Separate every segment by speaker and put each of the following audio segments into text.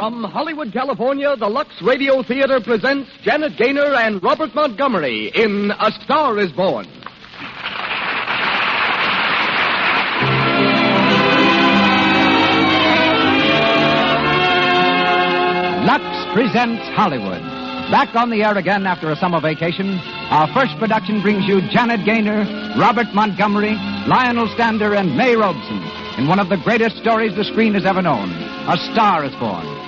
Speaker 1: From Hollywood, California, the Lux Radio Theater presents Janet Gaynor and Robert Montgomery in A Star is Born.
Speaker 2: Lux presents Hollywood. Back on the air again after a summer vacation, our first production brings you Janet Gaynor, Robert Montgomery, Lionel Stander, and May Robeson in one of the greatest stories the screen has ever known, A Star is Born.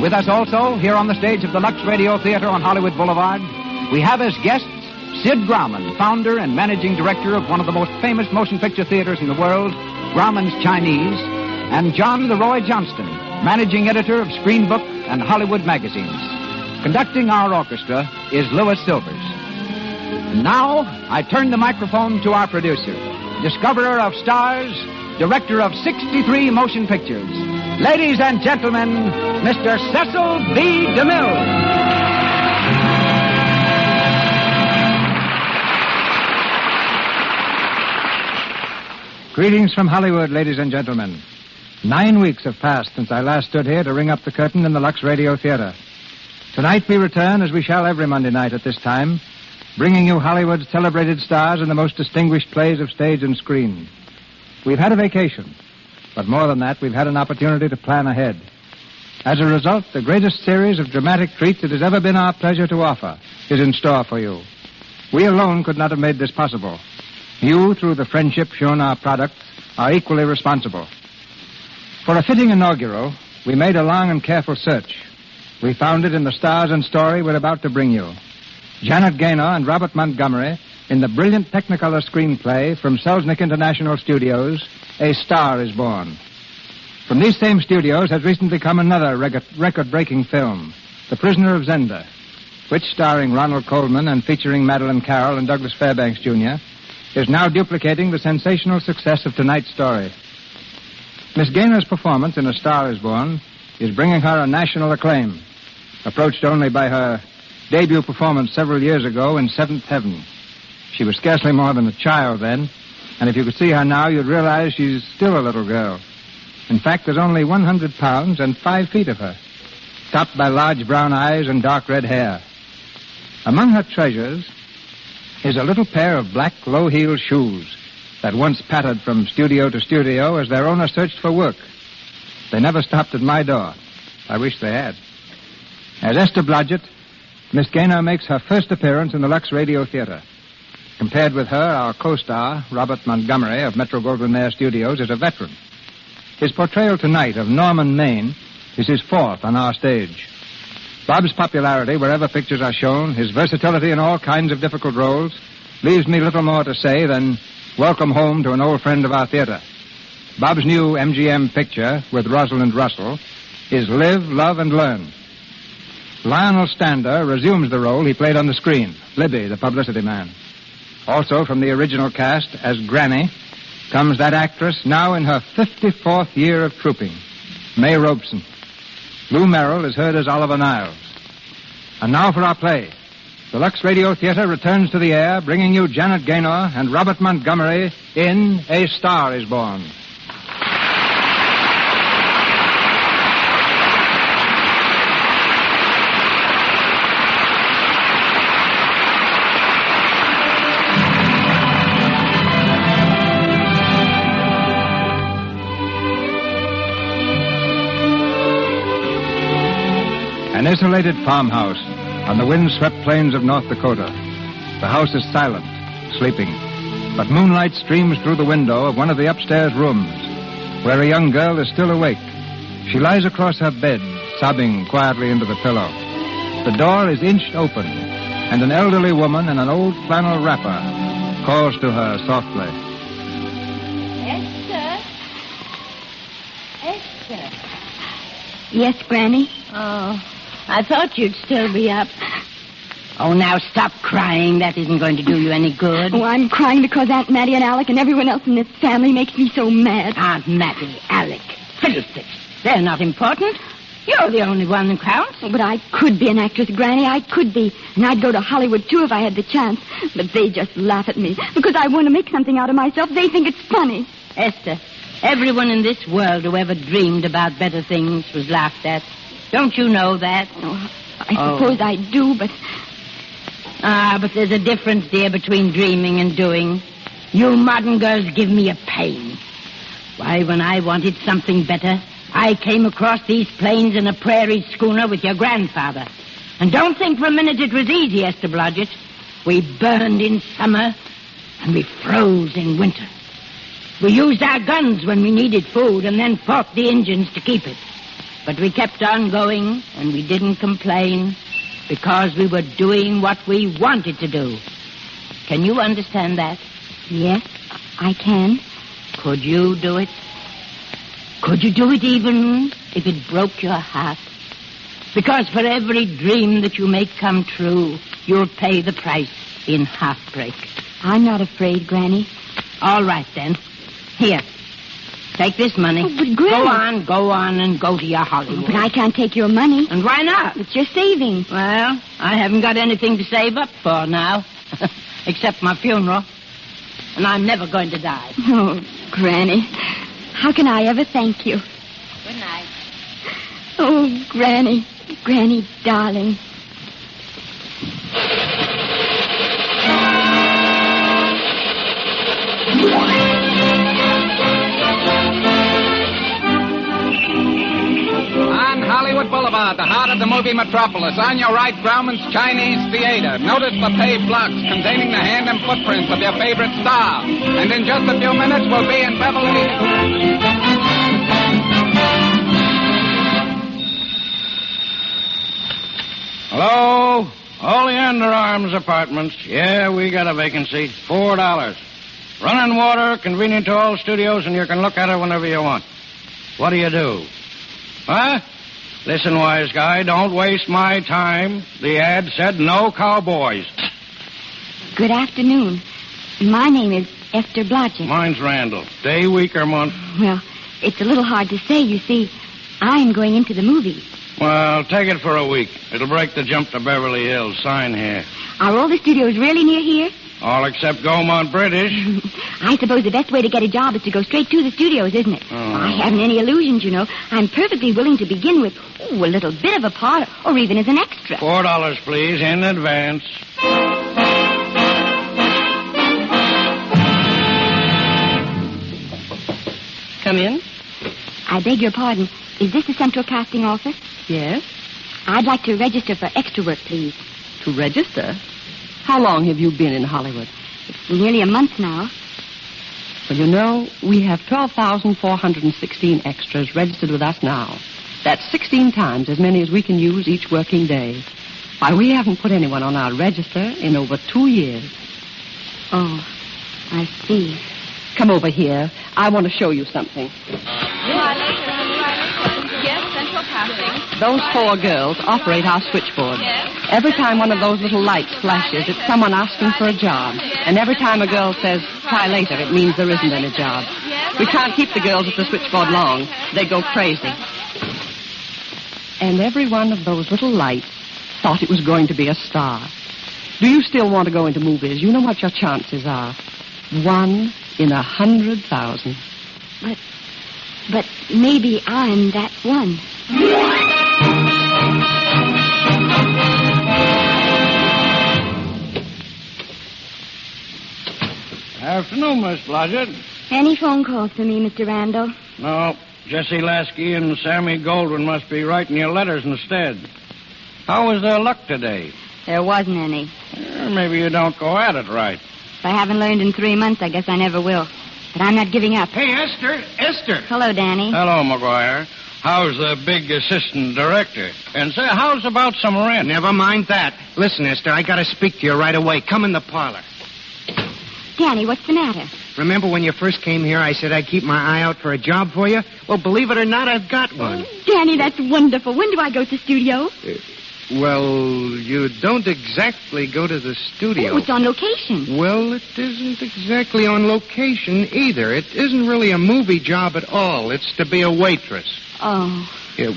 Speaker 2: With us also, here on the stage of the Lux Radio Theater on Hollywood Boulevard, we have as guests Sid Grauman, founder and managing director of one of the most famous motion picture theaters in the world, Grauman's Chinese, and John Leroy Johnston, managing editor of Screen Book and Hollywood magazines. Conducting our orchestra is Louis Silvers. And now, I turn the microphone to our producer, discoverer of stars, director of 63 motion pictures. Ladies and gentlemen, Mr. Cecil B. DeMille.
Speaker 3: Greetings from Hollywood, ladies and gentlemen. 9 weeks have passed since I last stood here to ring up the curtain in the Lux Radio Theater. Tonight we return, as we shall every Monday night at this time, bringing you Hollywood's celebrated stars and the most distinguished plays of stage and screen. We've had a vacation, but more than that, we've had an opportunity to plan ahead. As a result, the greatest series of dramatic treats it has ever been our pleasure to offer is in store for you. We alone could not have made this possible. You, through the friendship shown our products, are equally responsible. For a fitting inaugural, we made a long and careful search. We found it in the stars and story we're about to bring you. Janet Gaynor and Robert Montgomery in the brilliant Technicolor screenplay from Selznick International Studios, A Star is Born. From these same studios has recently come another record-breaking film, The Prisoner of Zenda, which, starring Ronald Colman and featuring Madeline Carroll and Douglas Fairbanks, Jr., is now duplicating the sensational success of tonight's story. Miss Gaynor's performance in A Star is Born is bringing her a national acclaim, approached only by her debut performance several years ago in Seventh Heaven. She was scarcely more than a child then, and if you could see her now, you'd realize she's still a little girl. In fact, there's only 100 pounds and 5 feet of her, topped by large brown eyes and dark red hair. Among her treasures is a little pair of black low-heeled shoes that once pattered from studio to studio as their owner searched for work. They never stopped at my door. I wish they had. As Esther Blodgett, Miss Gaynor makes her first appearance in the Lux Radio Theater. Compared with her, our co-star, Robert Montgomery of Metro-Goldwyn-Mayer Studios, is a veteran. His portrayal tonight of Norman Maine is his fourth on our stage. Bob's popularity wherever pictures are shown, his versatility in all kinds of difficult roles, leaves me little more to say than welcome home to an old friend of our theater. Bob's new MGM picture with Rosalind Russell is Live, Love, and Learn. Lionel Stander resumes the role he played on the screen, Libby, the publicity man. Also from the original cast as Granny comes that actress now in her 54th year of trooping, May Robeson. Lou Merrill is heard as Oliver Niles. And now for our play. The Lux Radio Theater returns to the air, bringing you Janet Gaynor and Robert Montgomery in A Star is Born. An isolated farmhouse on the wind-swept plains of North Dakota. The house is silent, sleeping, but moonlight streams through the window of one of the upstairs rooms, where a young girl is still awake. She lies across her bed, sobbing quietly into the pillow. The door is inched open, and an elderly woman in an old flannel wrapper calls to her softly.
Speaker 4: Esther? Esther? Yes, Granny? Oh, I thought you'd still be up. Oh, now stop crying. That isn't going to do you any good.
Speaker 5: Oh, I'm crying because Aunt Mattie and Alec and everyone else in this family makes me so mad.
Speaker 4: Aunt Mattie, Alec, fiddlesticks. They're not important. You're the only one that counts.
Speaker 5: Oh, but I could be an actress, Granny. I could be. And I'd go to Hollywood, too, if I had the chance. But they just laugh at me because I want to make something out of myself. They think it's funny.
Speaker 4: Esther, everyone in this world who ever dreamed about better things was laughed at. Don't you know that?
Speaker 5: Oh, I suppose I do, but...
Speaker 4: But there's a difference, dear, between dreaming and doing. You modern girls give me a pain. Why, when I wanted something better, I came across these plains in a prairie schooner with your grandfather. And don't think for a minute it was easy, Esther Blodgett. We burned in summer, and we froze in winter. We used our guns when we needed food, and then fought the Indians to keep it. But we kept on going, and we didn't complain, because we were doing what we wanted to do. Can you understand that?
Speaker 5: Yes, I can.
Speaker 4: Could you do it? Could you do it even if it broke your heart? Because for every dream that you make come true, you'll pay the price in heartbreak.
Speaker 5: I'm not afraid, Granny.
Speaker 4: All right, then. Here. Take this money.
Speaker 5: Oh, but Granny...
Speaker 4: Go on, and go to your Hollywood.
Speaker 5: But I can't take your money.
Speaker 4: And why not?
Speaker 5: It's your savings.
Speaker 4: Well, I haven't got anything to save up for now, except my funeral. And I'm never going to die.
Speaker 5: Oh, Granny, how can I ever thank you?
Speaker 4: Good night.
Speaker 5: Oh, Granny, Granny, darling.
Speaker 2: Hollywood Boulevard, the heart of the movie metropolis. On your right, Grauman's Chinese Theater. Notice the paved blocks containing the hand and footprints of your favorite star. And in just a few minutes, we'll be in Beverly Hills.
Speaker 6: Hello? Oleander Arms Apartments. Yeah, we got a vacancy. $4. Running water, convenient to all studios, and you can look at it whenever you want. What do you do? Huh? Listen, wise guy, don't waste my time. The ad said no cowboys.
Speaker 5: Good afternoon. My name is Esther Blodgett.
Speaker 6: Mine's Randall. Day, week, or month?
Speaker 5: Well, it's a little hard to say. You see, I'm going into the movies.
Speaker 6: Well, take it for a week. It'll break the jump to Beverly Hills. Sign here.
Speaker 5: Are all the studios really near here?
Speaker 6: All except Gaumont British.
Speaker 5: I suppose the best way to get a job is to go straight to the studios, isn't it?
Speaker 6: Oh.
Speaker 5: I haven't any illusions, you know. I'm perfectly willing to begin with a little bit of a part, or even as an extra.
Speaker 6: $4, please, in advance.
Speaker 7: Come in.
Speaker 5: I beg your pardon. Is this the Central Casting Office?
Speaker 7: Yes.
Speaker 5: I'd like to register for extra work, please.
Speaker 7: To register? How long have you been in Hollywood?
Speaker 5: It's nearly a month now.
Speaker 7: Well, you know, we have 12,416 extras registered with us now. That's 16 times as many as we can use each working day. Why, we haven't put anyone on our register in over 2 years.
Speaker 5: Oh, I see.
Speaker 7: Come over here. I want to show you something.
Speaker 8: Yes, Central Casting.
Speaker 7: Those 4 girls operate our switchboard.
Speaker 8: Yes.
Speaker 7: Every time one of those little lights flashes, it's someone asking for a job. And every time a girl says, try later, it means there isn't any job. We can't keep the girls at the switchboard long. They go crazy. And every one of those little lights thought it was going to be a star. Do you still want to go into movies? You know what your chances are. 1 in 100,000.
Speaker 5: But maybe I'm that one.
Speaker 6: Afternoon, Miss Blodgett.
Speaker 5: Any phone calls for me, Mr. Randall?
Speaker 6: No, Jesse Lasky and Sammy Goldwyn must be writing you letters instead. How was their luck today?
Speaker 5: There wasn't any.
Speaker 6: Maybe you don't go at it right.
Speaker 5: If I haven't learned in 3 months, I guess I never will. But I'm not giving up.
Speaker 3: Hey, Esther!
Speaker 5: Hello, Danny.
Speaker 6: Hello, McGuire. How's the big assistant director? And say, how's about some rent?
Speaker 3: Never mind that. Listen, Esther, I gotta speak to you right away. Come in the parlor.
Speaker 5: Danny, what's the matter?
Speaker 3: Remember when you first came here, I said I'd keep my eye out for a job for you? Well, believe it or not, I've got one.
Speaker 5: Danny, that's wonderful. When do I go to the studio?
Speaker 3: Well, you don't exactly go to the studio.
Speaker 5: Oh, it's on location.
Speaker 3: Well, it isn't exactly on location either. It isn't really a movie job at all. It's to be a waitress.
Speaker 5: Oh.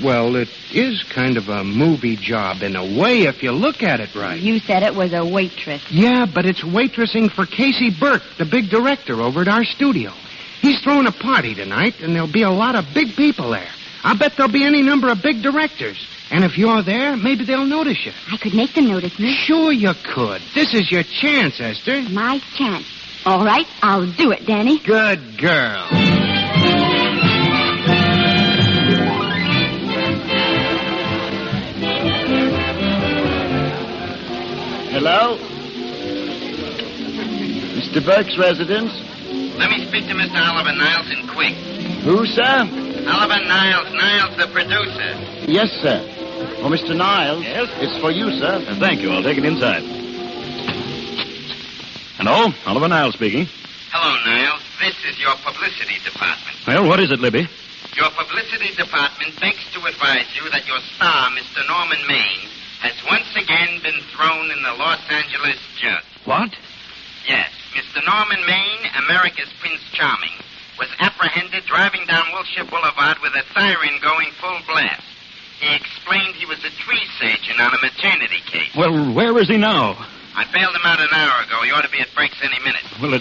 Speaker 3: Well, it is kind of a movie job in a way if you look at it right.
Speaker 5: You said it was a waitress.
Speaker 3: Yeah, but it's waitressing for Casey Burke, the big director over at our studio. He's throwing a party tonight, and there'll be a lot of big people there. I bet there'll be any number of big directors.
Speaker 6: And if you're there, maybe they'll notice you.
Speaker 5: I could make them notice me.
Speaker 6: Sure you could. This is your chance, Esther.
Speaker 5: My chance. All right, I'll do it, Danny.
Speaker 6: Good girl.
Speaker 9: Hello? Mr. Burke's residence?
Speaker 10: Let me speak to Mr. Oliver Niles in quick.
Speaker 9: Who, sir?
Speaker 10: Oliver Niles. Niles, the producer.
Speaker 9: Yes, sir. Oh, Mr. Niles.
Speaker 11: Yes?
Speaker 9: It's for you, sir.
Speaker 11: Thank you. I'll take it inside. Hello? Oliver Niles speaking.
Speaker 10: Hello, Niles. This is your publicity department.
Speaker 11: Well, what is it, Libby?
Speaker 10: Your publicity department begs to advise you that your star, Mr. Norman Maine, has once again been thrown in the Los Angeles Jug.
Speaker 11: What?
Speaker 10: Yes, Mr. Norman Maine, America's Prince Charming, was apprehended driving down Wilshire Boulevard with a siren going full blast. He explained he was a police agent on a maternity case.
Speaker 11: Well, where is he now?
Speaker 10: I bailed him out an hour ago. He ought to be at Breaks any minute.
Speaker 11: Will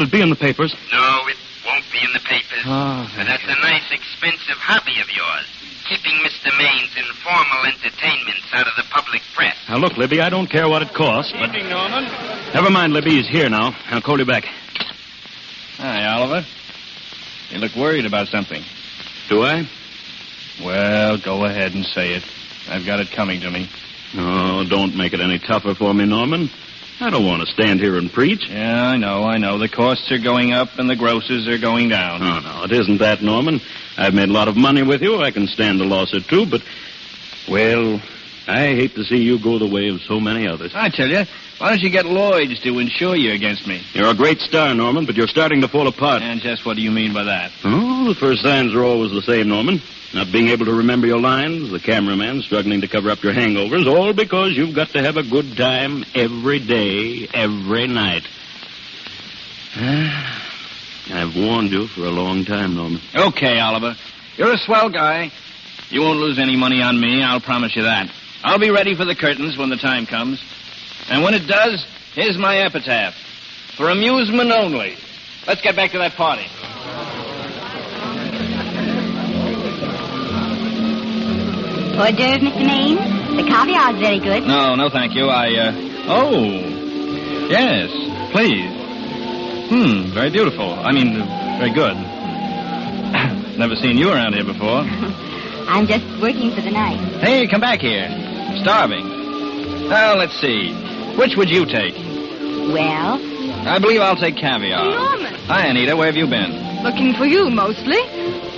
Speaker 11: it be in the papers?
Speaker 10: No, it won't be in the papers.
Speaker 11: Oh,
Speaker 10: That's a nice, expensive hobby of yours. Keeping Mr. Maine's informal entertainments out of the public press.
Speaker 11: Now, look, Libby, I don't care what it costs, but...
Speaker 6: Evening, Norman.
Speaker 11: Never mind, Libby. He's here now. I'll call you back.
Speaker 12: Hi, Oliver. You look worried about something.
Speaker 11: Do I?
Speaker 12: Well, go ahead and say it. I've got it coming to me.
Speaker 11: Oh, don't make it any tougher for me, Norman. I don't want to stand here and preach.
Speaker 12: Yeah, I know. The costs are going up and the grosses are going down.
Speaker 11: Oh, no, it isn't that, Norman. I've made a lot of money with you. I can stand a loss or two, but, well, I hate to see you go the way of so many others.
Speaker 12: I tell you, why don't you get Lloyd's to insure you against me?
Speaker 11: You're a great star, Norman, but you're starting to fall apart.
Speaker 12: And just what do you mean by that?
Speaker 11: Oh, the first signs are always the same, Norman. Not being able to remember your lines, the cameraman struggling to cover up your hangovers, all because you've got to have a good time every day, every night. I've warned you for a long time, Norman.
Speaker 12: Okay, Oliver. You're a swell guy. You won't lose any money on me, I'll promise you that. I'll be ready for the curtains when the time comes. And when it does, here's my epitaph. For amusement only. Let's get back to that party.
Speaker 5: Hors d'oeuvre, Mr. Maine. The caviar's very good.
Speaker 12: No, thank you. Oh. Yes, please. Very beautiful. I mean, very good. Never seen you around here before.
Speaker 5: I'm just working for the night.
Speaker 12: Hey, come back here. I'm starving. Well, let's see. Which would you take?
Speaker 5: Well?
Speaker 12: I believe I'll take caviar.
Speaker 8: Norman.
Speaker 12: Hi, Anita. Where have you been?
Speaker 8: Looking for you, mostly.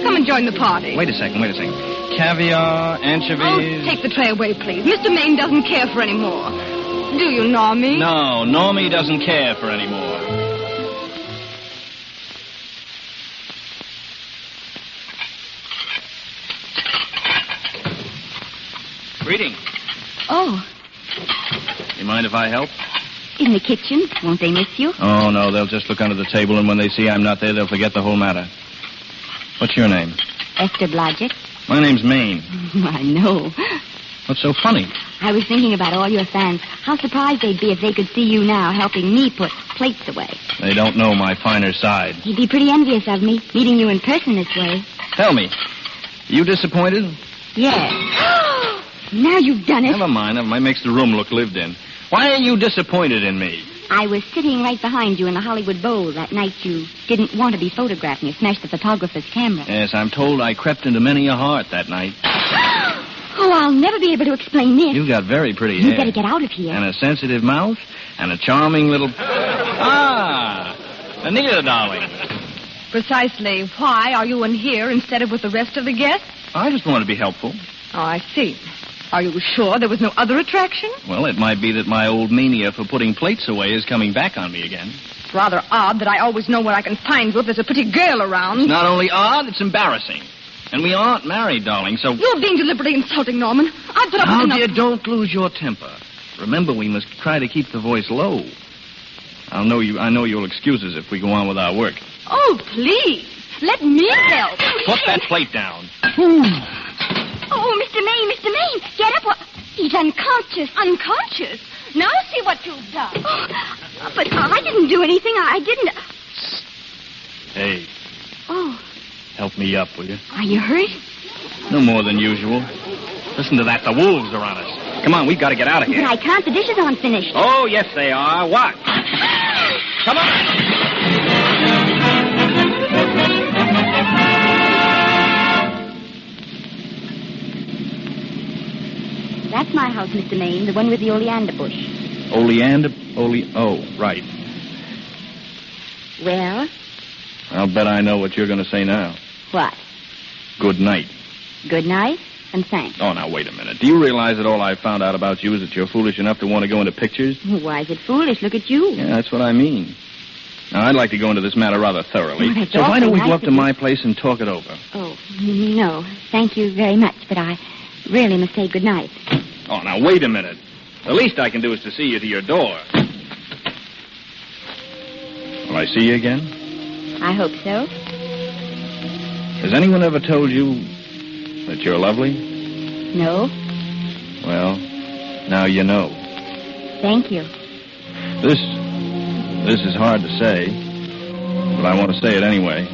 Speaker 8: Come and join the party.
Speaker 12: Wait a second. Caviar, anchovies...
Speaker 8: Oh, take the tray away, please. Mr. Maine doesn't care for any more. Do you, Normie?
Speaker 12: No, Normie doesn't care for any more. Greeting.
Speaker 5: Oh.
Speaker 12: You mind if I help?
Speaker 5: In the kitchen. Won't they miss you?
Speaker 12: Oh, no, they'll just look under the table, and when they see I'm not there, they'll forget the whole matter. What's your name?
Speaker 5: Esther Blodgett.
Speaker 12: My name's Maine.
Speaker 5: I know.
Speaker 12: What's so funny?
Speaker 5: I was thinking about all your fans. How surprised they'd be if they could see you now helping me put plates away.
Speaker 12: They don't know my finer side.
Speaker 5: He'd be pretty envious of me, meeting you in person this way.
Speaker 12: Tell me, you disappointed?
Speaker 5: Yes. Now you've done it.
Speaker 12: Never mind. Makes the room look lived in. Why are you disappointed in me?
Speaker 5: I was sitting right behind you in the Hollywood Bowl that night you didn't want to be photographed and you smashed the photographer's camera.
Speaker 12: Yes, I'm told I crept into many a heart that night.
Speaker 5: Oh, I'll never be able to explain this.
Speaker 12: You got very pretty
Speaker 5: You
Speaker 12: hair.
Speaker 5: better get out of here.
Speaker 12: And a sensitive mouth. And a charming little... Anita, darling.
Speaker 8: Precisely. Why are you in here instead of with the rest of the guests?
Speaker 12: I just want to be helpful.
Speaker 8: Oh, I see. Are you sure there was no other attraction?
Speaker 12: Well, it might be that my old mania for putting plates away is coming back on me again.
Speaker 8: It's rather odd that I always know where I can find you if there's a pretty girl around.
Speaker 12: It's not only odd, it's embarrassing. And we aren't married, darling, so...
Speaker 8: You're being deliberately insulting, Norman. I put up with enough...
Speaker 12: dear, don't lose your temper. Remember, we must try to keep the voice low. I know you'll excuse us if we go on with our work.
Speaker 8: Oh, please. Let me help.
Speaker 12: Put that plate down.
Speaker 5: Oh, Mr. Maine, get up. He's unconscious.
Speaker 8: Unconscious? Now see what you've done.
Speaker 5: Oh, but I didn't do anything. I didn't...
Speaker 12: Hey.
Speaker 5: Oh.
Speaker 12: Help me up, will you?
Speaker 5: Are you hurt?
Speaker 12: No more than usual. Listen to that. The wolves are on us. Come on, we've got to get out of here.
Speaker 5: But I can't. The dishes aren't finished.
Speaker 12: Oh, yes, they are. Watch. Come on.
Speaker 5: That's my house, Mr. Maine, the one with the oleander bush.
Speaker 12: Oh, right.
Speaker 5: Well?
Speaker 12: I'll bet I know what you're going to say now.
Speaker 5: What?
Speaker 12: Good night.
Speaker 5: Good night, and thanks.
Speaker 12: Oh, now, wait a minute. Do you realize that all I found out about you is that you're foolish enough to want to go into pictures?
Speaker 5: Why is it foolish? Look at you.
Speaker 12: Yeah, that's what I mean. Now, I'd like to go into this matter rather thoroughly.
Speaker 5: Oh, that's
Speaker 12: so why don't we
Speaker 5: awfully
Speaker 12: go up
Speaker 5: nice
Speaker 12: to
Speaker 5: of
Speaker 12: my
Speaker 5: you.
Speaker 12: place and talk it over?
Speaker 5: Oh, no. Thank you very much, but I really must say good night.
Speaker 12: Oh, now, wait a minute. The least I can do is to see you to your door. Will I see you again?
Speaker 5: I hope so.
Speaker 12: Has anyone ever told you that you're lovely?
Speaker 5: No?
Speaker 12: Well, now you know.
Speaker 5: Thank you.
Speaker 12: This is hard to say, but I want to say it anyway.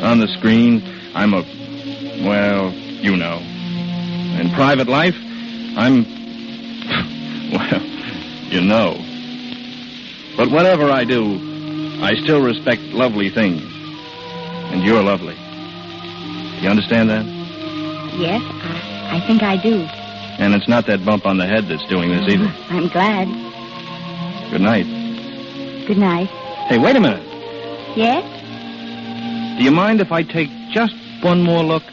Speaker 12: On the screen, I'm well, you know. In private life, I'm, well, you know. But whatever I do, I still respect lovely things. And you're lovely. Do you understand that?
Speaker 5: Yes, I think I do.
Speaker 12: And it's not that bump on the head that's doing this either.
Speaker 5: I'm glad.
Speaker 12: Good night.
Speaker 5: Good night.
Speaker 12: Hey, wait a minute.
Speaker 5: Yes?
Speaker 12: Do you mind if I take just one more look?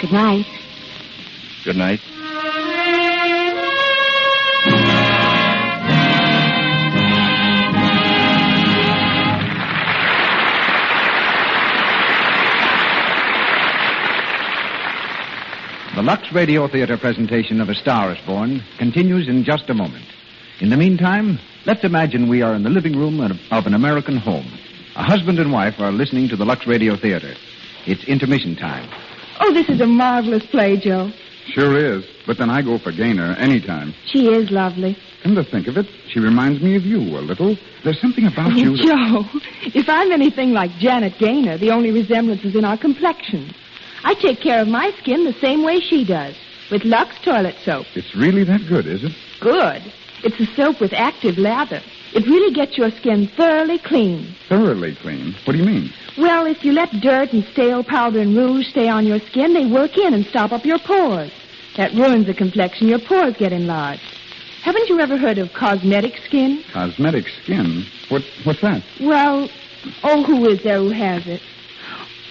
Speaker 5: Good night.
Speaker 12: Good night.
Speaker 2: The Lux Radio Theater presentation of A Star is Born continues in just a moment. In the meantime, let's imagine we are in the living room of an American home. A husband and wife are listening to the Lux Radio Theater. It's intermission time.
Speaker 13: Oh, this is a marvelous play, Joe.
Speaker 14: Sure is. But then I go for Gaynor anytime.
Speaker 13: She is lovely.
Speaker 14: Come to think of it, she reminds me of you a little. There's something about you that...
Speaker 13: Joe, if I'm anything like Janet Gaynor, the only resemblance is in our complexions. I take care of my skin the same way she does, with Lux toilet soap.
Speaker 14: It's really that good, is it?
Speaker 13: Good. It's a soap with active lather. It really gets your skin thoroughly clean.
Speaker 14: Thoroughly clean? What do you mean?
Speaker 13: Well, if you let dirt and stale powder and rouge stay on your skin, they work in and stop up your pores. That ruins the complexion. Your pores get enlarged. Haven't you ever heard of cosmetic skin?
Speaker 14: Cosmetic skin? What's that?
Speaker 13: Well, who is there who has it?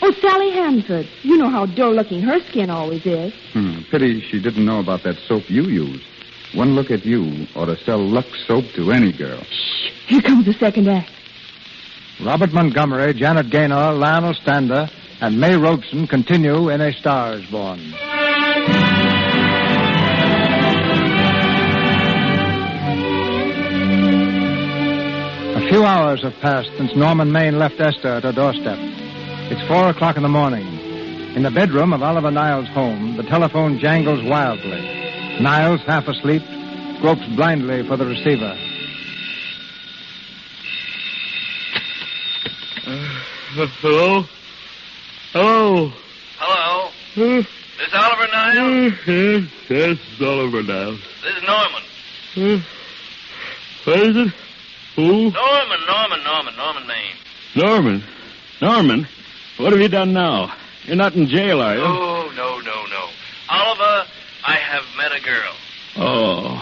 Speaker 13: Oh, Sally Hanford. You know how dull-looking her skin always is.
Speaker 14: Pity she didn't know about that soap you use. One look at you ought to sell Lux soap to any girl.
Speaker 13: Shh. Here comes the second act.
Speaker 3: Robert Montgomery, Janet Gaynor, Lionel Stander, and May Robeson continue in A Star is Born. A few hours have passed since Norman Maine left Esther at her doorstep. It's 4 o'clock in the morning. In the bedroom of Oliver Niles' home, the telephone jangles wildly. Niles, half asleep, gropes blindly for the receiver.
Speaker 11: Hello? Hello?
Speaker 10: Hello? This Oliver Niles?
Speaker 11: Yes, it's Oliver Niles.
Speaker 10: This is Norman.
Speaker 11: What is it? Who?
Speaker 10: Norman Maine.
Speaker 11: Norman? What have you done now? You're not in jail, are you?
Speaker 10: Oh, no. Oliver, I have met a girl.
Speaker 11: Oh,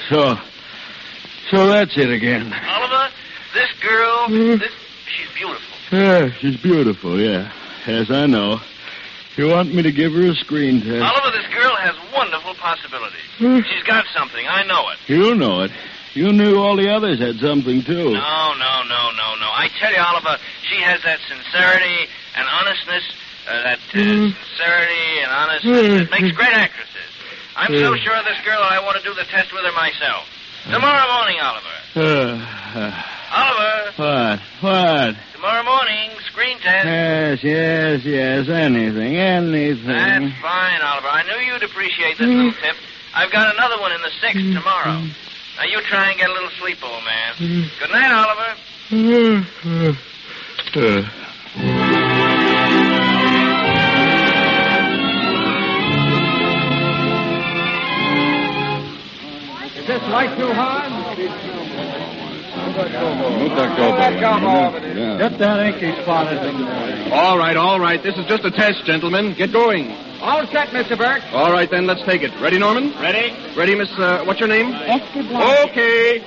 Speaker 11: so that's it again.
Speaker 10: Oliver, this girl, she's beautiful.
Speaker 11: Yeah, she's beautiful, yeah. Yes, I know. You want me to give her a screen test?
Speaker 10: Oliver, this girl has wonderful possibilities. She's got something. I know it.
Speaker 11: You know it. You knew all the others had something, too.
Speaker 10: No. I tell you, Oliver, she has that sincerity and honestness, sincerity and honestness that makes great actresses. I'm so sure of this girl that I want to do the test with her myself. Tomorrow morning, Oliver. Oliver.
Speaker 11: What?
Speaker 10: Tomorrow morning, screen test.
Speaker 11: Yes, anything.
Speaker 10: That's fine, Oliver. I knew you'd appreciate this little tip. I've got another one in the 6th tomorrow. Now, you try and get a little sleep, old man. Good night, Oliver.
Speaker 3: this light too hard?
Speaker 14: Move that gobo. Yeah.
Speaker 3: Get that inky spot in there.
Speaker 1: All right. This is just a test, gentlemen. Get going.
Speaker 3: All set, Mr. Burke.
Speaker 1: All right, then, let's take it. Ready, Norman?
Speaker 12: Ready?
Speaker 1: Ready, Miss, what's your name?
Speaker 5: Esther Blanchard.
Speaker 1: Okay.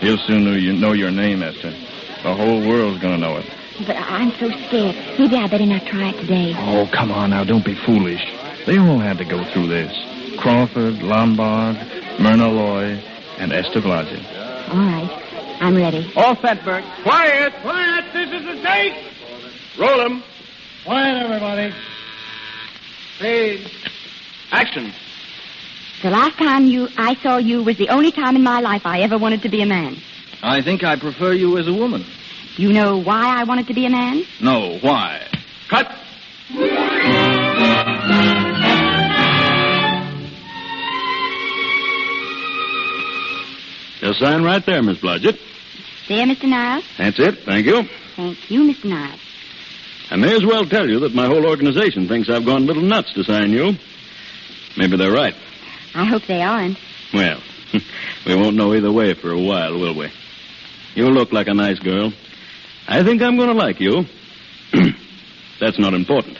Speaker 14: He'll soon know your name, Esther. The whole world's going to know it.
Speaker 5: But I'm so scared. Maybe I better not try it today.
Speaker 14: Oh, come on now. Don't be foolish. They all had to go through this. Crawford, Lombard, Myrna Loy, and Esther Blanchard.
Speaker 5: All right. I'm ready.
Speaker 3: All set, Burke.
Speaker 1: Quiet.
Speaker 3: This is the take.
Speaker 1: Roll 'em.
Speaker 3: Quiet, everybody. Please.
Speaker 1: Action.
Speaker 5: The last time I saw you was the only time in my life I ever wanted to be a man.
Speaker 12: I think I prefer you as a woman.
Speaker 5: You know why I wanted to be a man?
Speaker 12: No, why?
Speaker 1: Cut.
Speaker 11: You'll sign right there, Miss Blodgett.
Speaker 5: There, Mr. Niles.
Speaker 11: That's it. Thank you.
Speaker 5: Thank you, Mr. Niles.
Speaker 11: I may as well tell you that my whole organization thinks I've gone a little nuts to sign you. Maybe they're right.
Speaker 5: I hope they aren't.
Speaker 11: Well, we won't know either way for a while, will we? You look like a nice girl. I think I'm going to like you. That's not important.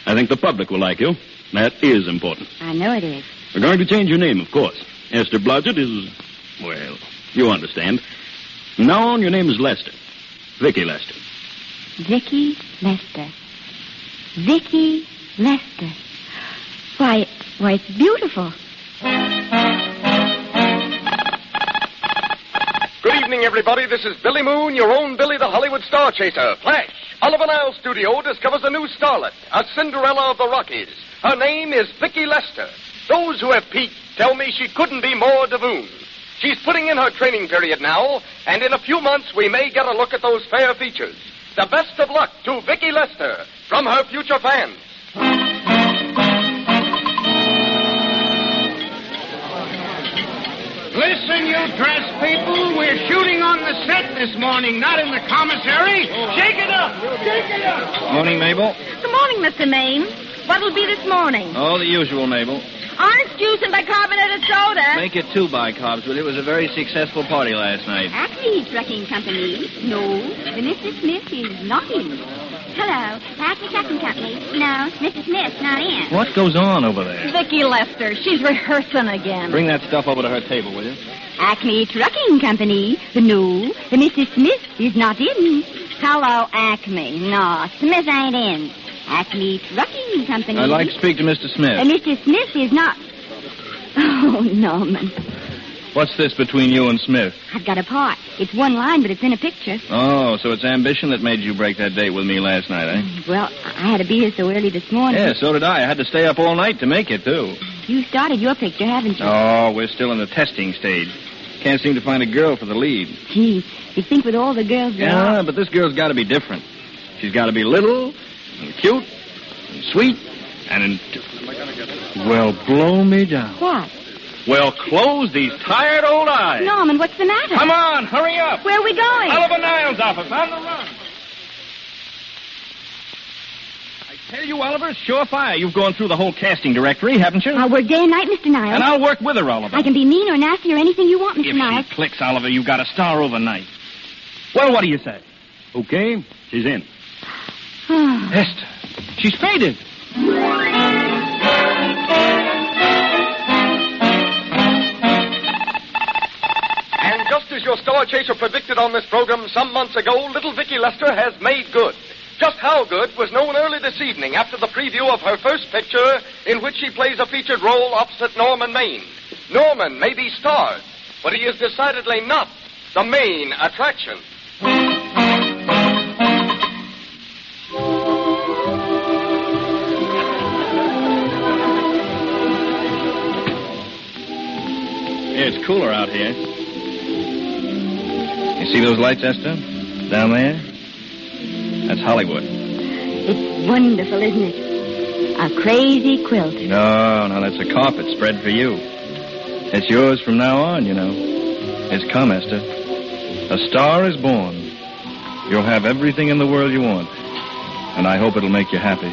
Speaker 11: I think the public will like you. That is important.
Speaker 5: I know it is.
Speaker 11: We're going to change your name, of course. Esther Blodgett is, well, you understand. From now on, your name is Lester. Vicky Lester.
Speaker 5: Vicky Lester. Vicky Lester. Why, it's beautiful.
Speaker 1: Good evening, everybody. This is Billy Moon, your own Billy the Hollywood Star Chaser. Flash. Oliver Niles Studio discovers a new starlet, a Cinderella of the Rockies. Her name is Vicky Lester. Those who have peeked tell me she couldn't be more Davoon. She's putting in her training period now, and in a few months we may get a look at those fair features. The best of luck to Vicky Lester from her future fans.
Speaker 3: Listen, you dress people. We're shooting on the set this morning, not in the commissary. Shake it up.
Speaker 12: Morning, Mabel.
Speaker 8: Good morning, Mr. Maine. What'll be this morning?
Speaker 12: Oh, the usual, Mabel.
Speaker 8: Orange juice and bicarbonated soda.
Speaker 12: Make it 2 bicarbs, will you? It was a very successful party last night.
Speaker 5: Acme Trucking Company. No, the Mrs. Smith is not in. Hello, Acme Trucking Company. No, Mrs. Smith's not in.
Speaker 12: What goes on over there?
Speaker 8: Vicky Lester. She's rehearsing again.
Speaker 12: Bring that stuff over to her table, will you?
Speaker 5: Acme Trucking Company. No, the Mrs. Smith is not in.
Speaker 8: Hello, Acme.
Speaker 5: No, Smith ain't in. Acme Trucking Company.
Speaker 12: I'd like to speak to Mr. Smith.
Speaker 5: Mr. Smith is not... Oh, Norman.
Speaker 12: What's this between you and Smith?
Speaker 5: I've got a part. It's one line, but it's in a picture.
Speaker 12: Oh, so it's ambition that made you break that date with me last night, eh?
Speaker 5: Well, I had to be here so early this morning.
Speaker 12: Yeah, so did I. I had to stay up all night to make it, too.
Speaker 5: You started your picture, haven't you?
Speaker 12: Oh, we're still in the testing stage. Can't seem to find a girl for the lead.
Speaker 5: Gee, you think with all the girls there
Speaker 12: Yeah,
Speaker 5: are...
Speaker 12: but this girl's got to be different. She's got to be little and cute and sweet and... Well, blow me down.
Speaker 5: What?
Speaker 12: Well, close these tired old eyes.
Speaker 5: Norman, what's the matter?
Speaker 12: Come on, hurry up.
Speaker 5: Where are we going?
Speaker 12: Oliver Niles' office, on the run. I tell you, Oliver, it's surefire. You've gone through the whole casting directory, haven't you?
Speaker 5: I'll work day and night, Mr. Niles.
Speaker 12: And I'll work with her, Oliver.
Speaker 5: I can be mean or nasty or anything you want, Mr.
Speaker 12: If
Speaker 5: Niles.
Speaker 12: she clicks, Oliver, you got a star overnight. Well, what do you say?
Speaker 11: Okay, she's in.
Speaker 12: Esther, she's faded.
Speaker 1: And just as your Star Chaser predicted on this program some months ago, little Vicky Lester has made good. Just how good was known early this evening after the preview of her first picture in which she plays a featured role opposite Norman Maine. Norman may be starred, but he is decidedly not the main attraction.
Speaker 12: It's cooler out here. You see those lights, Esther? Down there? That's Hollywood.
Speaker 5: It's wonderful, isn't it? A crazy quilt.
Speaker 12: No, that's a carpet spread for you. It's yours from now on, you know. It's come, Esther. A star is born. You'll have everything in the world you want. And I hope it'll make you happy.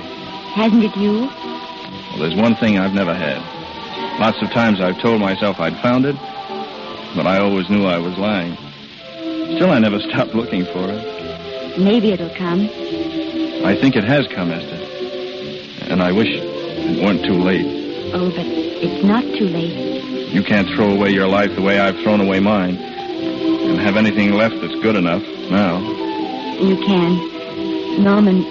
Speaker 5: Hasn't it you?
Speaker 12: Well, there's one thing I've never had. Lots of times I've told myself I'd found it,
Speaker 14: but I always knew I was lying. Still, I never stopped looking for it.
Speaker 5: Maybe it'll come.
Speaker 14: I think it has come, Esther. And I wish it weren't too late.
Speaker 5: Oh, but it's not too late.
Speaker 14: You can't throw away your life the way I've thrown away mine. And have anything left that's good enough now.
Speaker 5: You can. Norman,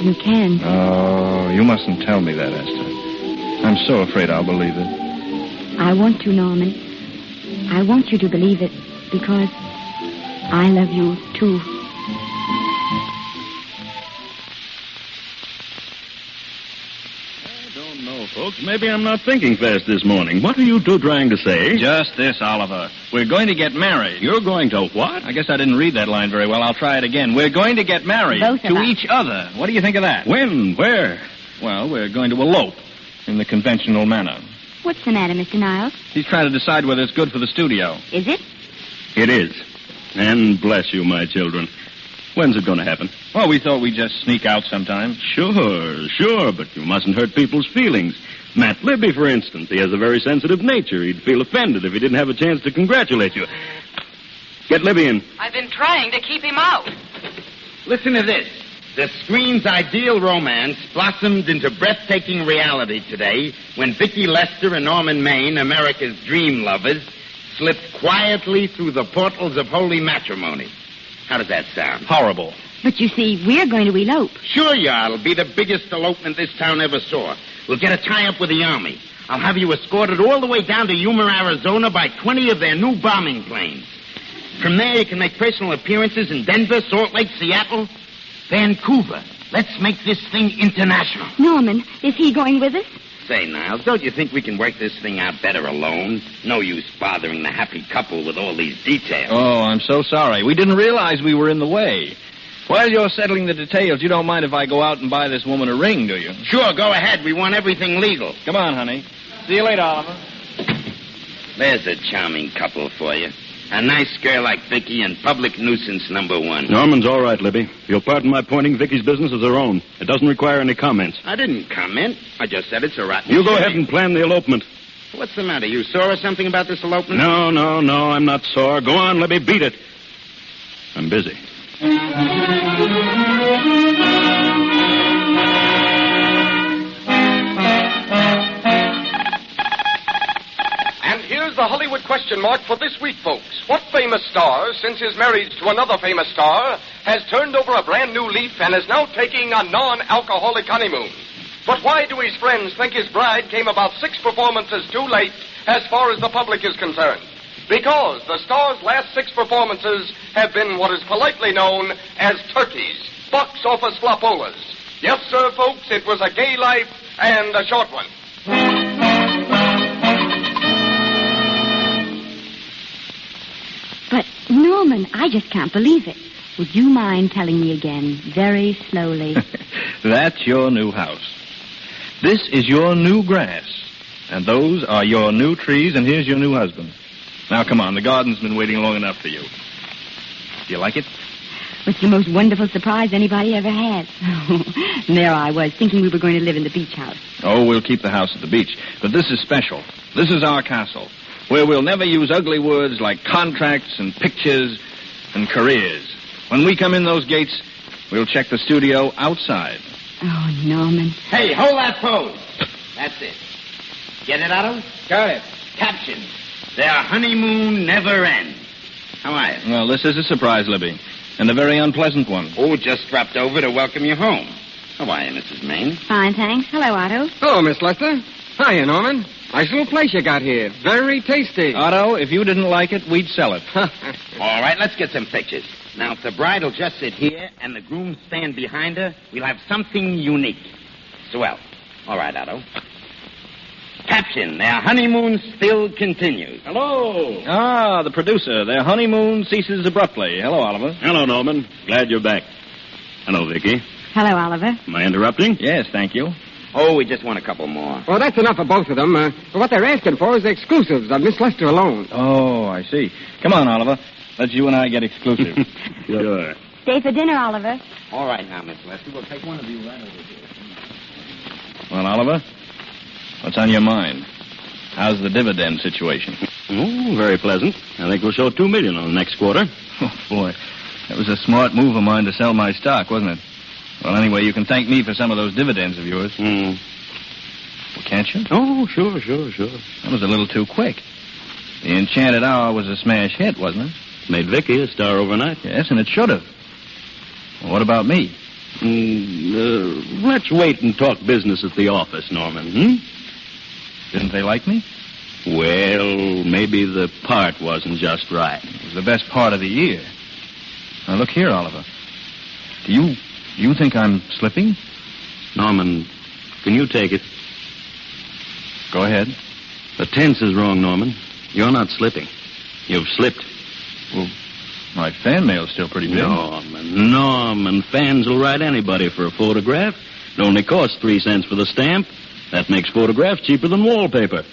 Speaker 5: you can.
Speaker 14: Oh, you mustn't tell me that, Esther. I'm so afraid I'll believe it.
Speaker 5: I want to, Norman. I want you to believe it because I love you, too.
Speaker 11: I don't know, folks. Maybe I'm not thinking fast this morning. What are you two trying to say?
Speaker 12: Just this, Oliver. We're going to get married.
Speaker 11: You're going to what?
Speaker 12: I guess I didn't read that line very well. I'll try it again. We're going to get married.
Speaker 5: Both of
Speaker 12: to
Speaker 5: us.
Speaker 12: each other. What do you think of that?
Speaker 11: When? Where?
Speaker 12: Well, we're going to elope in the conventional manner.
Speaker 5: What's the matter, Mr. Niles?
Speaker 12: He's trying to decide whether it's good for the studio.
Speaker 5: Is it?
Speaker 11: It is. And bless you, my children. When's it going to happen?
Speaker 12: Well, we thought we'd just sneak out sometime.
Speaker 11: Sure, but you mustn't hurt people's feelings. Matt Libby, for instance, he has a very sensitive nature. He'd feel offended if he didn't have a chance to congratulate you. Get Libby in.
Speaker 15: I've been trying to keep him out.
Speaker 10: Listen to this. The screen's ideal romance blossomed into breathtaking reality today when Vicki Lester and Norman Maine, America's dream lovers, slipped quietly through the portals of holy matrimony. How does that sound?
Speaker 12: Horrible.
Speaker 5: But you see, we're going to elope.
Speaker 10: Sure you are. It'll be the biggest elopement this town ever saw. We'll get a tie-up with the Army. I'll have you escorted all the way down to Yuma, Arizona by 20 of their new bombing planes. From there, you can make personal appearances in Denver, Salt Lake, Seattle, Vancouver. Let's make this thing international.
Speaker 5: Norman, is he going with us?
Speaker 10: Say, Niles, don't you think we can work this thing out better alone? No use bothering the happy couple with all these details.
Speaker 12: Oh, I'm so sorry. We didn't realize we were in the way. While you're settling the details, you don't mind if I go out and buy this woman a ring, do you?
Speaker 10: Sure, go ahead. We want everything legal.
Speaker 12: Come on, honey. See you later, Oliver.
Speaker 10: There's a charming couple for you. A nice girl like Vicky and public nuisance number one.
Speaker 11: Norman's all right, Libby. You'll pardon my pointing Vicky's business as her own. It doesn't require any comments.
Speaker 10: I didn't comment. I just said it's a rotten
Speaker 11: You go
Speaker 10: shame.
Speaker 11: ahead and plan the elopement.
Speaker 10: What's the matter? You sore or something about this elopement?
Speaker 11: No, I'm not sore. Go on, Libby, beat it. I'm busy.
Speaker 1: And here's the Hollywood question mark for this week, folks. What famous star, since his marriage to another famous star, has turned over a brand new leaf and is now taking a non-alcoholic honeymoon? But why do his friends think his bride came about 6 performances too late as far as the public is concerned? Because the star's last 6 performances have been what is politely known as turkeys, box office flopolas. Yes, sir, folks, it was a gay life and a short one.
Speaker 5: But, Norman, I just can't believe it. Would you mind telling me again, very slowly?
Speaker 12: That's your new house. This is your new grass. And those are your new trees, and here's your new husband. Now, come on. The garden's been waiting long enough for you. Do you like it?
Speaker 5: It's the most wonderful surprise anybody ever had. And there I was, thinking we were going to live in the beach house.
Speaker 12: Oh, we'll keep the house at the beach. But this is special. This is our castle, where we'll never use ugly words like contracts and pictures and careers. When we come in those gates, we'll check the studio outside.
Speaker 5: Oh, Norman.
Speaker 10: Hey, hold that pose. That's it. Get it, Otto?
Speaker 12: Got it.
Speaker 10: Caption. Their honeymoon never ends. How are you?
Speaker 12: Well, this is a surprise, Libby. And a very unpleasant one.
Speaker 10: Oh, just dropped over to welcome you home. How are you, Mrs. Maine?
Speaker 5: Fine, thanks. Hello, Otto.
Speaker 16: Hello, Miss Lester. Hiya, Norman. Nice little place you got here. Very tasty.
Speaker 12: Otto, if you didn't like it, we'd sell it.
Speaker 10: All right, let's get some pictures. Now, if the bride will just sit here and the groom stand behind her, we'll have something unique. Swell. All right, Otto. Caption, their honeymoon still continues.
Speaker 11: Hello.
Speaker 12: Ah, the producer. Their honeymoon ceases abruptly. Hello, Oliver.
Speaker 11: Hello, Norman. Glad you're back. Hello, Vicky.
Speaker 5: Hello, Oliver.
Speaker 11: Am I interrupting?
Speaker 12: Yes, thank you.
Speaker 10: Oh, we just want a couple more.
Speaker 16: Well, that's enough for both of them. What they're asking for is the exclusives of Miss Lester alone.
Speaker 12: Oh, I see. Come on, Oliver. Let you and I get exclusive.
Speaker 11: Sure.
Speaker 5: Stay for dinner, Oliver.
Speaker 10: All right now, Miss Lester. We'll take one of you right over here.
Speaker 12: Well, Oliver, what's on your mind? How's the dividend situation?
Speaker 11: Oh, very pleasant. I think we'll show $2 million on the next quarter.
Speaker 12: Oh, boy. That was a smart move of mine to sell my stock, wasn't it? Well, anyway, you can thank me for some of those dividends of yours. Well, can't you?
Speaker 11: Oh, sure.
Speaker 12: That was a little too quick. The Enchanted Hour was a smash hit, wasn't it?
Speaker 11: Made Vicky a star overnight.
Speaker 12: Yes, and it should have. Well, what about me?
Speaker 11: Let's wait and talk business at the office, Norman,
Speaker 12: Didn't they like me?
Speaker 11: Well, maybe the part wasn't just right.
Speaker 12: It was the best part of the year. Now, look here, Oliver. Do you think I'm slipping?
Speaker 11: Norman, can you take it?
Speaker 12: Go ahead.
Speaker 11: The tense is wrong, Norman. You're not slipping. You've slipped.
Speaker 12: Well, my fan mail's still pretty big.
Speaker 11: Norman, fans will write anybody for a photograph. It only costs 3 cents for the stamp. That makes photographs cheaper than wallpaper.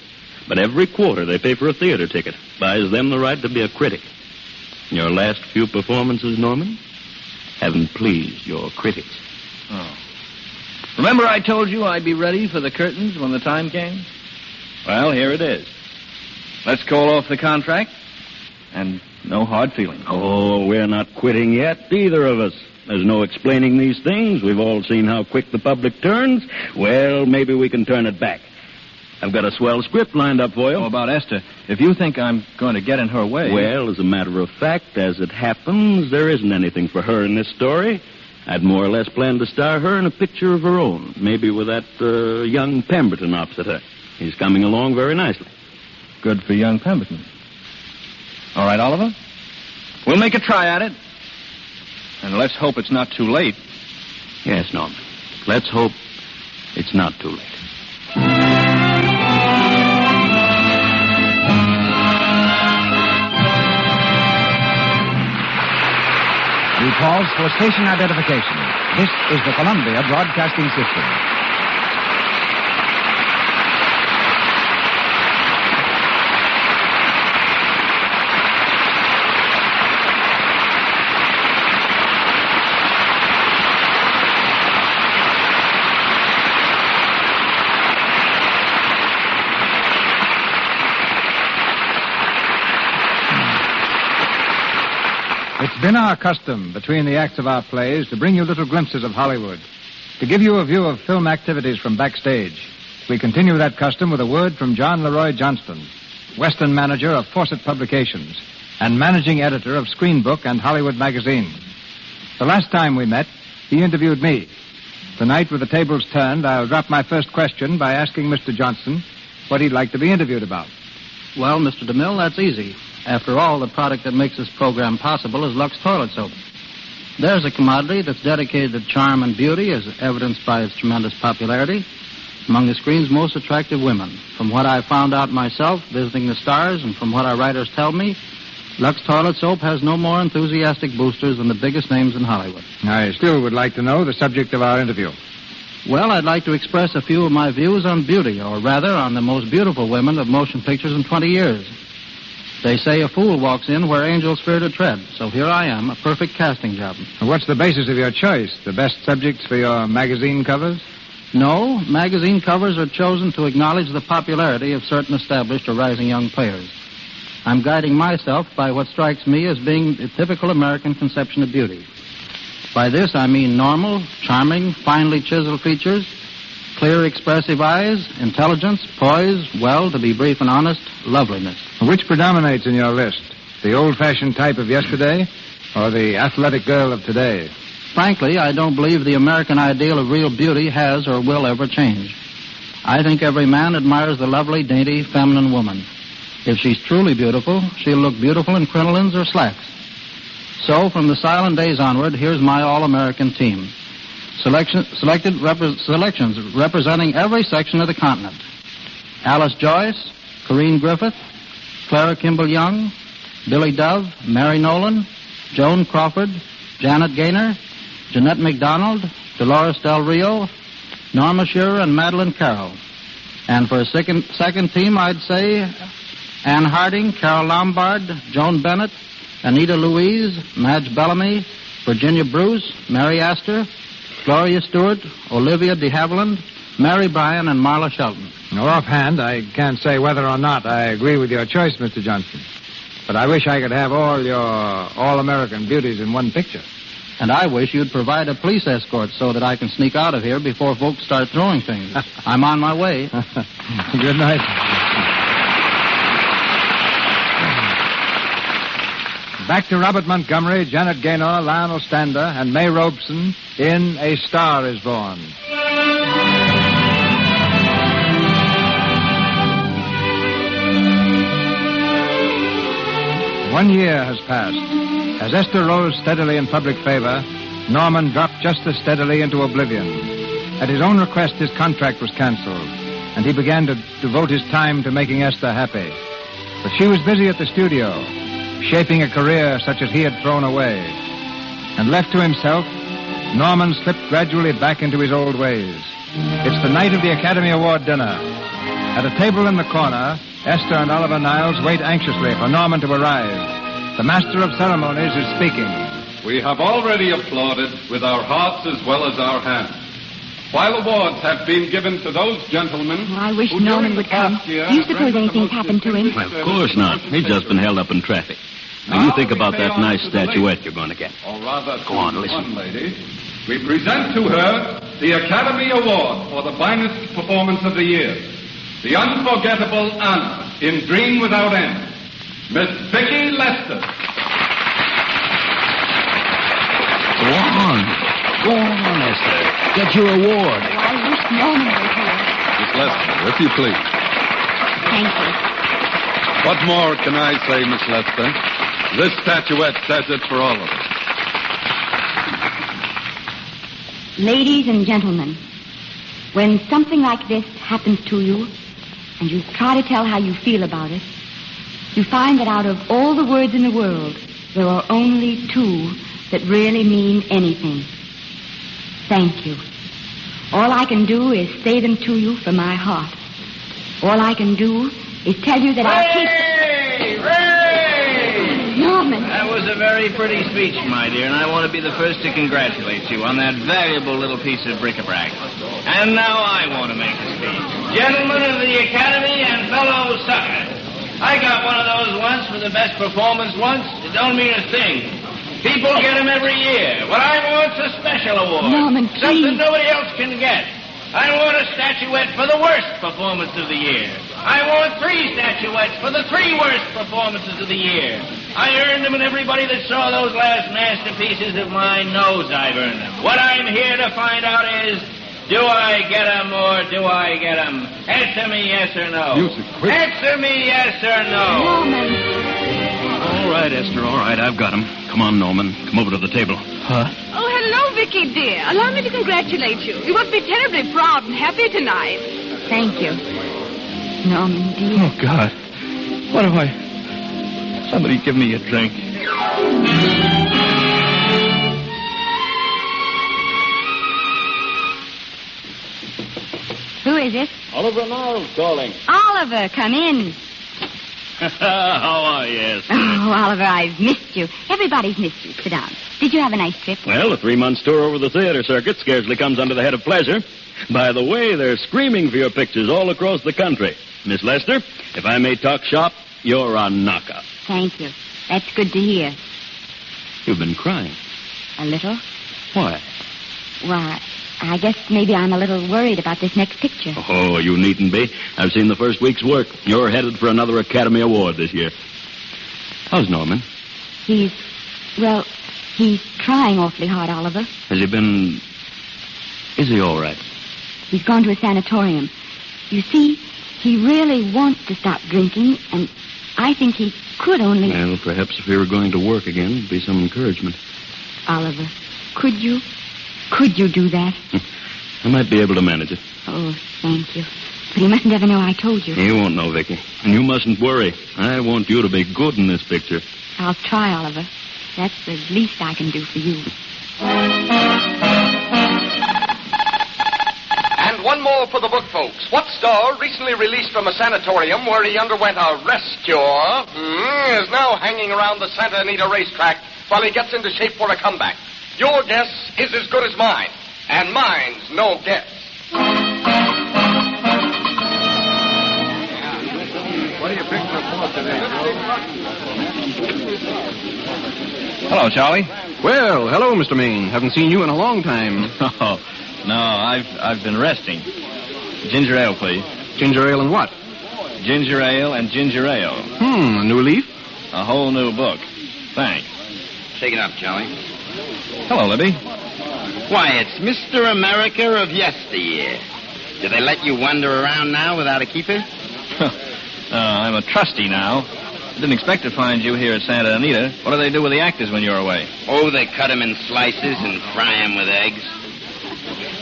Speaker 11: But every quarter they pay for a theater ticket. Buys them the right to be a critic. Your last few performances, Norman, haven't pleased your critics.
Speaker 12: Oh. Remember I told you I'd be ready for the curtains when the time came? Well, here it is. Let's call off the contract. And no hard feelings.
Speaker 11: Oh, we're not quitting yet, either of us. There's no explaining these things. We've all seen how quick the public turns. Well, maybe we can turn it back. I've got a swell script lined up for you.
Speaker 12: Oh, about Esther. If you think I'm going to get in her way...
Speaker 11: Well, as a matter of fact, as it happens, there isn't anything for her in this story. I'd more or less planned to star her in a picture of her own, maybe with that young Pemberton opposite her. He's coming along very nicely.
Speaker 12: Good for young Pemberton. All right, Oliver. We'll make a try at it. And let's hope it's not too late.
Speaker 11: Yes, Norman. Let's hope it's not too late.
Speaker 2: We pause for station identification. This is the Columbia Broadcasting System.
Speaker 3: It's been our custom, between the acts of our plays, to bring you little glimpses of Hollywood, to give you a view of film activities from backstage. We continue that custom with a word from John Leroy Johnston, Western manager of Fawcett Publications and managing editor of Screen Book and Hollywood Magazine. The last time we met, he interviewed me. Tonight, with the tables turned, I'll drop my first question by asking Mr. Johnston what he'd like to be interviewed about.
Speaker 17: Well, Mr. DeMille, that's easy. After all, the product that makes this program possible is Lux Toilet Soap. There's a commodity that's dedicated to charm and beauty, as evidenced by its tremendous popularity among the screen's most attractive women. From what I've found out myself, visiting the stars, and from what our writers tell me, Lux Toilet Soap has no more enthusiastic boosters than the biggest names in Hollywood.
Speaker 3: I still would like to know the subject of our interview.
Speaker 17: Well, I'd like to express a few of my views on beauty, or rather on the most beautiful women of motion pictures in 20 years. They say a fool walks in where angels fear to tread, so here I am, a perfect casting job.
Speaker 3: What's the basis of your choice? The best subjects for your magazine covers?
Speaker 17: No, magazine covers are chosen to acknowledge the popularity of certain established or rising young players. I'm guiding myself by what strikes me as being the typical American conception of beauty. By this, I mean normal, charming, finely chiseled features, clear, expressive eyes, intelligence, poise, well, to be brief and honest, loveliness.
Speaker 3: Which predominates in your list? The old-fashioned type of yesterday or the athletic girl of today?
Speaker 17: Frankly, I don't believe the American ideal of real beauty has or will ever change. I think every man admires the lovely, dainty, feminine woman. If she's truly beautiful, she'll look beautiful in crinolines or slacks. So, from the silent days onward, here's my all-American team. Selections representing every section of the continent. Alice Joyce, Corinne Griffith, Clara Kimball Young, Billy Dove, Mary Nolan, Joan Crawford, Janet Gaynor, Jeanette MacDonald, Dolores Del Rio, Norma Shearer, and Madeline Carroll. And for a second team, I'd say Anne Harding, Carol Lombard, Joan Bennett, Anita Louise, Madge Bellamy, Virginia Bruce, Mary Astor, Gloria Stewart, Olivia de Havilland, Mary Bryan, and Marla Shelton.
Speaker 3: Now, offhand, I can't say whether or not I agree with your choice, Mr. Johnson. But I wish I could have all your all-American beauties in one picture.
Speaker 17: And I wish you'd provide a police escort so that I can sneak out of here before folks start throwing things. I'm on my way.
Speaker 3: Good night. Back to Robert Montgomery, Janet Gaynor, Lionel Stander, and May Robeson in A Star Is Born. One year has passed. As Esther rose steadily in public favor, Norman dropped just as steadily into oblivion. At his own request, his contract was canceled, and he began to devote his time to making Esther happy. But she was busy at the studio, shaping a career such as he had thrown away. And left to himself, Norman slipped gradually back into his old ways. It's the night of the Academy Award dinner. At a table in the corner, Esther and Oliver Niles wait anxiously for Norman to arrive. The master of ceremonies is speaking.
Speaker 18: We have already applauded with our hearts as well as our hands. While awards have been given to those gentlemen...
Speaker 5: I wish Norman would come. Do you suppose anything's happened to him?
Speaker 11: Well, of course not. He's just been held up in traffic. Now, you think about that nice statuette you're going to get.
Speaker 18: Or rather,
Speaker 11: go on, listen.
Speaker 18: One lady. We present to her the Academy Award for the finest performance of the year. The unforgettable Anna in Dream Without End. Miss Vicki Lester.
Speaker 11: Go on. Go on, Esther. Get your award.
Speaker 5: I wish Norman was here.
Speaker 18: Miss Lester, if you please.
Speaker 5: Thank you.
Speaker 18: What more can I say, Miss Lester? This statuette says it for all of us.
Speaker 5: Ladies and gentlemen, when something like this happens to you, and you try to tell how you feel about it, you find that out of all the words in the world, there are only two that really mean anything. Thank you. All I can do is say them to you from my heart. All I can do is tell you that I'll keep...
Speaker 12: Ray!
Speaker 5: Norman!
Speaker 12: That was a very pretty speech, my dear, and I want to be the first to congratulate you on that valuable little piece of bric-a-brac. And now I want to make a speech. Gentlemen of the Academy and fellow suckers, I got one of those once for the best performance once. It don't mean a thing. People get them every year. What I want's a special award.
Speaker 5: Norman, please.
Speaker 12: Something nobody else can get. I want a statuette for the worst performance of the year. I want 3 statuettes for the 3 worst performances of the year. I earned them, and everybody that saw those last masterpieces of mine knows I've earned them. What I'm here to find out is, do I get them or do I get them? Answer me yes or no.
Speaker 18: Music, quick.
Speaker 12: Answer me yes or no.
Speaker 5: Norman.
Speaker 11: All right, Esther, all right. I've got him. Come on, Norman. Come over to the table.
Speaker 17: Huh?
Speaker 8: Oh, hello, Vicky, dear. Allow me to congratulate you. You must be terribly proud and happy tonight.
Speaker 5: Thank you. Norman, dear.
Speaker 14: Oh, God. What do I... Somebody give me a drink.
Speaker 5: Who is it?
Speaker 11: Oliver Niles calling.
Speaker 5: Oliver, come in.
Speaker 11: How are you, Esther?
Speaker 5: Oh, Oliver, I've missed you. Everybody's missed you. Sit down. Did you have a nice trip?
Speaker 11: Well, a 3-month tour over the theater circuit scarcely comes under the head of pleasure. By the way, they're screaming for your pictures all across the country. Miss Lester, if I may talk shop, you're a knocker.
Speaker 5: Thank you. That's good to hear.
Speaker 11: You've been crying.
Speaker 5: A little?
Speaker 11: Why?
Speaker 5: Why, I guess maybe I'm a little worried about this next picture.
Speaker 11: Oh, you needn't be. I've seen the first week's work. You're headed for another Academy Award this year. How's Norman?
Speaker 5: He's trying awfully hard, Oliver.
Speaker 11: Has he been... Is he all right?
Speaker 5: He's gone to a sanatorium. You see, he really wants to stop drinking, and I think he could only...
Speaker 11: Well, perhaps if he were going to work again, it'd be some encouragement.
Speaker 5: Oliver, could you do that?
Speaker 11: I might be able to manage it.
Speaker 5: Oh, thank you. But he mustn't ever know I told you.
Speaker 11: He won't know, Vicky. And you mustn't worry. I want you to be good in this picture.
Speaker 5: I'll try, Oliver. That's the least I can do for you.
Speaker 1: And one more for the book, folks. What star, recently released from a sanatorium where he underwent a rest cure, is now hanging around the Santa Anita racetrack while he gets into shape for a comeback? Your guess is as good as mine, and mine's no guess.
Speaker 12: Hello, Charlie.
Speaker 16: Well, hello, Mr. Maine. Haven't seen you in a long time.
Speaker 12: Oh, no, I've been resting. Ginger ale, please.
Speaker 16: Ginger ale and what?
Speaker 12: Ginger ale and ginger ale.
Speaker 16: A new leaf?
Speaker 12: A whole new book. Thanks.
Speaker 10: Shake it up, Charlie.
Speaker 12: Hello, Libby.
Speaker 10: Why, it's Mr. America of yesteryear. Do they let you wander around now without a keeper?
Speaker 12: I'm a trustee now. I didn't expect to find you here at Santa Anita. What do they do with the actors when you're away?
Speaker 10: Oh, they cut them in slices and fry them with eggs.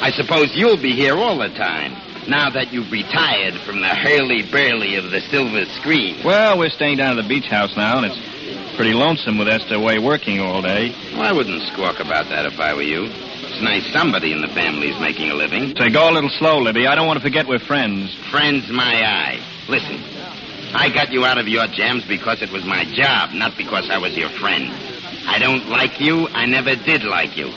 Speaker 10: I suppose you'll be here all the time, now that you've retired from the hurly-burly of the silver screen.
Speaker 12: Well, we're staying down at the beach house now, and it's pretty lonesome with Esther away working all day.
Speaker 10: Well, I wouldn't squawk about that if I were you. It's nice somebody in the family's making a living.
Speaker 12: Say, go a little slow, Libby. I don't want to forget we're friends.
Speaker 10: Friends, my eye. Listen, I got you out of your jams because it was my job, not because I was your friend. I don't like you. I never did like you.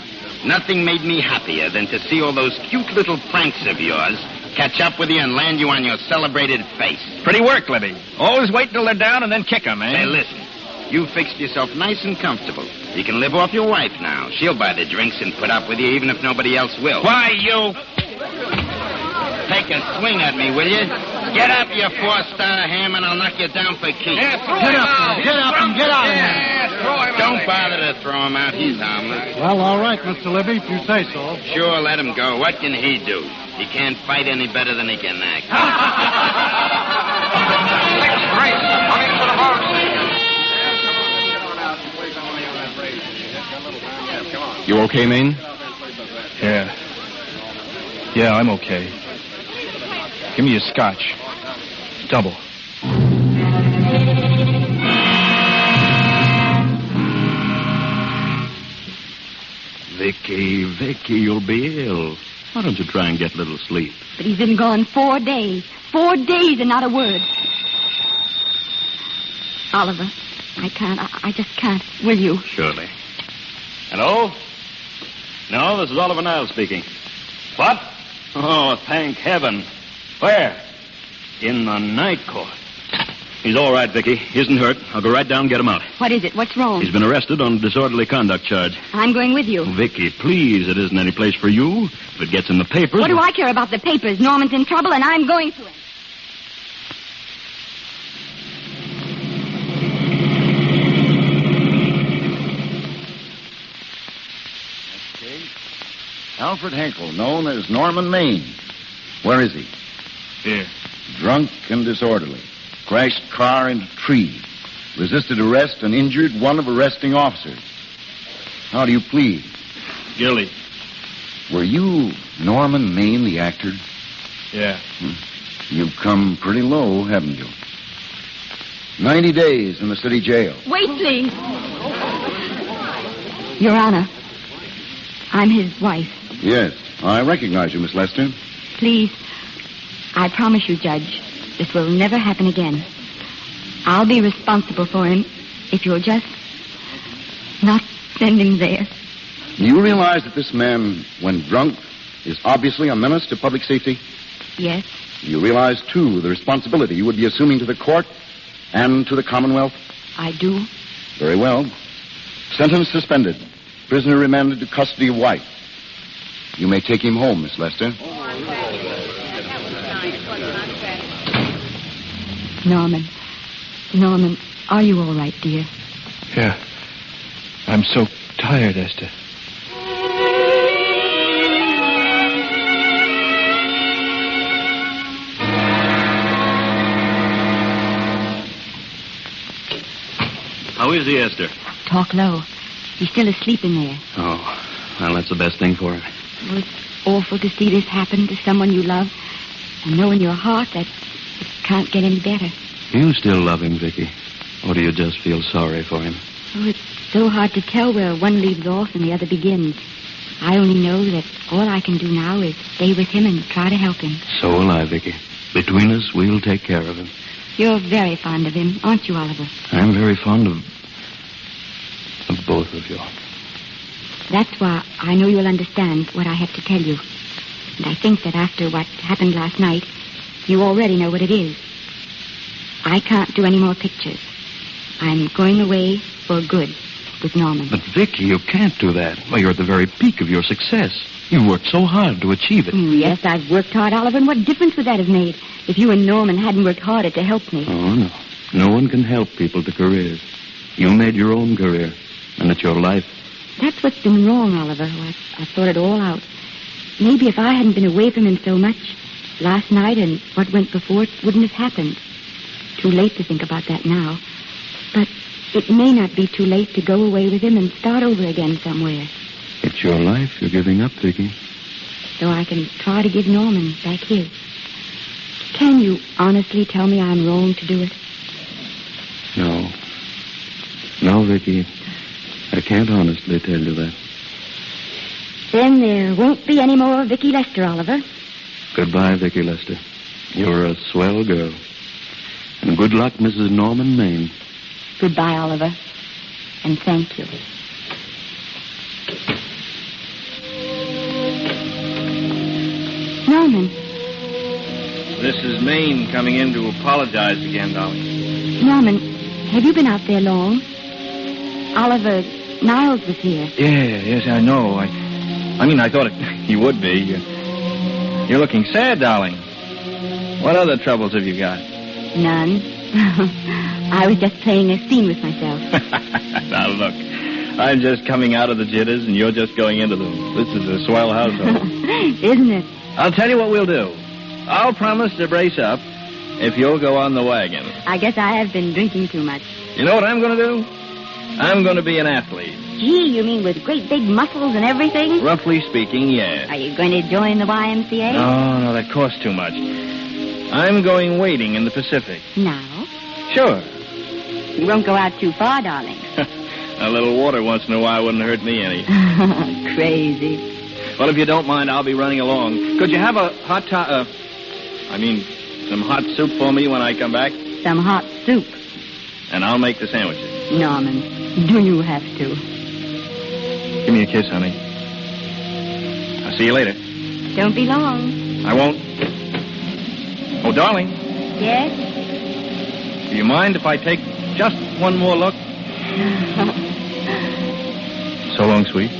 Speaker 10: Nothing made me happier than to see all those cute little pranks of yours catch up with you and land you on your celebrated face.
Speaker 12: Pretty work, Libby. Always wait till they're down and then kick 'em, eh?
Speaker 10: Hey, listen. You fixed yourself nice and comfortable. You can live off your wife now. She'll buy the drinks and put up with you even if nobody else will.
Speaker 12: Why, you...
Speaker 10: Take a swing at me, will you? Get up, you four-star ham, and I'll knock you down for keeps.
Speaker 9: Get up and get out of here.
Speaker 10: Don't bother to throw him out. He's harmless.
Speaker 9: Well, all right, Mr. Libby, if you say so.
Speaker 10: Sure, let him go. What can he do? He can't fight any better than he can act.
Speaker 16: You okay, Maine?
Speaker 14: Yeah, I'm okay. Give me a scotch. Double.
Speaker 11: Vicky, you'll be ill. Why don't you try and get a little sleep?
Speaker 5: But he's been gone 4 days. 4 days and not a word. Oliver, I can't. I just can't. Will you?
Speaker 11: Surely. Hello? No, this is Oliver Niles speaking. What? Oh, thank heaven. Where? In the night court. He's all right, Vicky. He isn't hurt. I'll go right down and get him out.
Speaker 5: What is it? What's wrong?
Speaker 11: He's been arrested on a disorderly conduct charge.
Speaker 5: I'm going with you.
Speaker 11: Vicky, please, it isn't any place for you. If it gets in the papers...
Speaker 5: What do I care about the papers? Norman's in trouble, and I'm going to him.
Speaker 9: Alfred Henkel, known as Norman Maine. Where is he?
Speaker 14: Here.
Speaker 9: Drunk and disorderly. Crashed car into tree. Resisted arrest and injured one of arresting officers. How do you plead?
Speaker 14: Guilty.
Speaker 9: Were you Norman Maine, the actor?
Speaker 14: Yeah.
Speaker 9: You've come pretty low, haven't you? 90 days in the city jail.
Speaker 5: Wait, please. Your Honor, I'm his wife.
Speaker 9: Yes, I recognize you, Miss Lester.
Speaker 5: Please, I promise you, Judge, this will never happen again. I'll be responsible for him if you'll just not send him there.
Speaker 9: Do you realize that this man, when drunk, is obviously a menace to public safety?
Speaker 5: Yes.
Speaker 9: You realize, too, the responsibility you would be assuming to the court and to the Commonwealth?
Speaker 5: I do.
Speaker 9: Very well. Sentence suspended. Prisoner remanded to custody of wife. You may take him home, Miss Lester.
Speaker 5: Norman, are you all right, dear?
Speaker 14: Yeah. I'm so tired, Esther.
Speaker 11: How is he, Esther?
Speaker 5: Talk low. He's still asleep in there.
Speaker 11: Oh, well, that's the best thing for him.
Speaker 5: Oh, it's awful to see this happen to someone you love and know in your heart that it can't get any better.
Speaker 11: You still love him, Vicky? Or do you just feel sorry for him?
Speaker 5: Oh, it's so hard to tell where one leaves off and the other begins. I only know that all I can do now is stay with him and try to help him.
Speaker 11: So will I, Vicky. Between us, we'll take care of him.
Speaker 5: You're very fond of him, aren't you, Oliver?
Speaker 11: I'm very fond of both of you.
Speaker 5: That's why I know you'll understand what I have to tell you. And I think that after what happened last night, you already know what it is. I can't do any more pictures. I'm going away for good with Norman.
Speaker 14: But, Vicky, you can't do that. Well, you're at the very peak of your success. You worked so hard to achieve it.
Speaker 5: Yes, I've worked hard, Oliver, and what difference would that have made if you and Norman hadn't worked harder to help me?
Speaker 11: Oh, no. No one can help people to careers. You made your own career, and it's your life.
Speaker 5: That's what's been wrong, Oliver. I thought it all out. Maybe if I hadn't been away from him so much, last night and what went before, it wouldn't have happened. Too late to think about that now. But it may not be too late to go away with him and start over again somewhere.
Speaker 11: It's your life you're giving up, Vicky.
Speaker 5: So I can try to give Norman back his. Can you honestly tell me I'm wrong to do it?
Speaker 11: No. No, Vicky. I can't honestly tell you that.
Speaker 5: Then there won't be any more Vicky Lester, Oliver.
Speaker 11: Goodbye, Vicky Lester. You're a swell girl. And good luck, Mrs. Norman Maine.
Speaker 5: Goodbye, Oliver. And thank you. Norman.
Speaker 12: This is Maine coming in to apologize again, darling.
Speaker 5: Norman, have you been out there long? Oliver Niles was here.
Speaker 12: Yes, I know. I thought you would be. You're looking sad, darling. What other troubles have you got?
Speaker 5: None. I was just playing a scene with myself.
Speaker 12: Now, look. I'm just coming out of the jitters, and you're just going into them. This is a swell household.
Speaker 5: Isn't it?
Speaker 12: I'll tell you what we'll do. I'll promise to brace up if you'll go on the wagon.
Speaker 5: I guess I have been drinking too much.
Speaker 12: You know what I'm going to do? I'm going to be an athlete.
Speaker 5: Gee, you mean with great big muscles and everything?
Speaker 12: Roughly speaking, yeah.
Speaker 5: Are you going to join the YMCA?
Speaker 12: No, that costs too much. I'm going wading in the Pacific.
Speaker 5: Now?
Speaker 12: Sure.
Speaker 5: You won't go out too far, darling.
Speaker 12: A little water once in a while wouldn't hurt me any.
Speaker 5: Crazy.
Speaker 12: Well, if you don't mind, I'll be running along. Could you have a some hot soup for me when I come back?
Speaker 5: Some hot soup?
Speaker 12: And I'll make the sandwiches.
Speaker 5: Norman, do you have to?
Speaker 12: Give me a kiss, honey. I'll see you later.
Speaker 5: Don't be long.
Speaker 12: I won't. Oh, darling.
Speaker 5: Yes?
Speaker 12: Do you mind if I take just one more look? So long, sweet.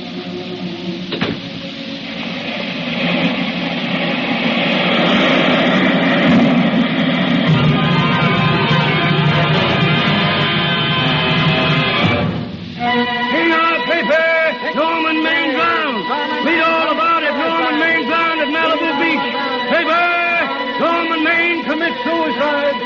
Speaker 6: Norman Maine drowned. Read all about it. Norman Maine drowned at Malibu Beach. Paper! Norman Maine commits suicide.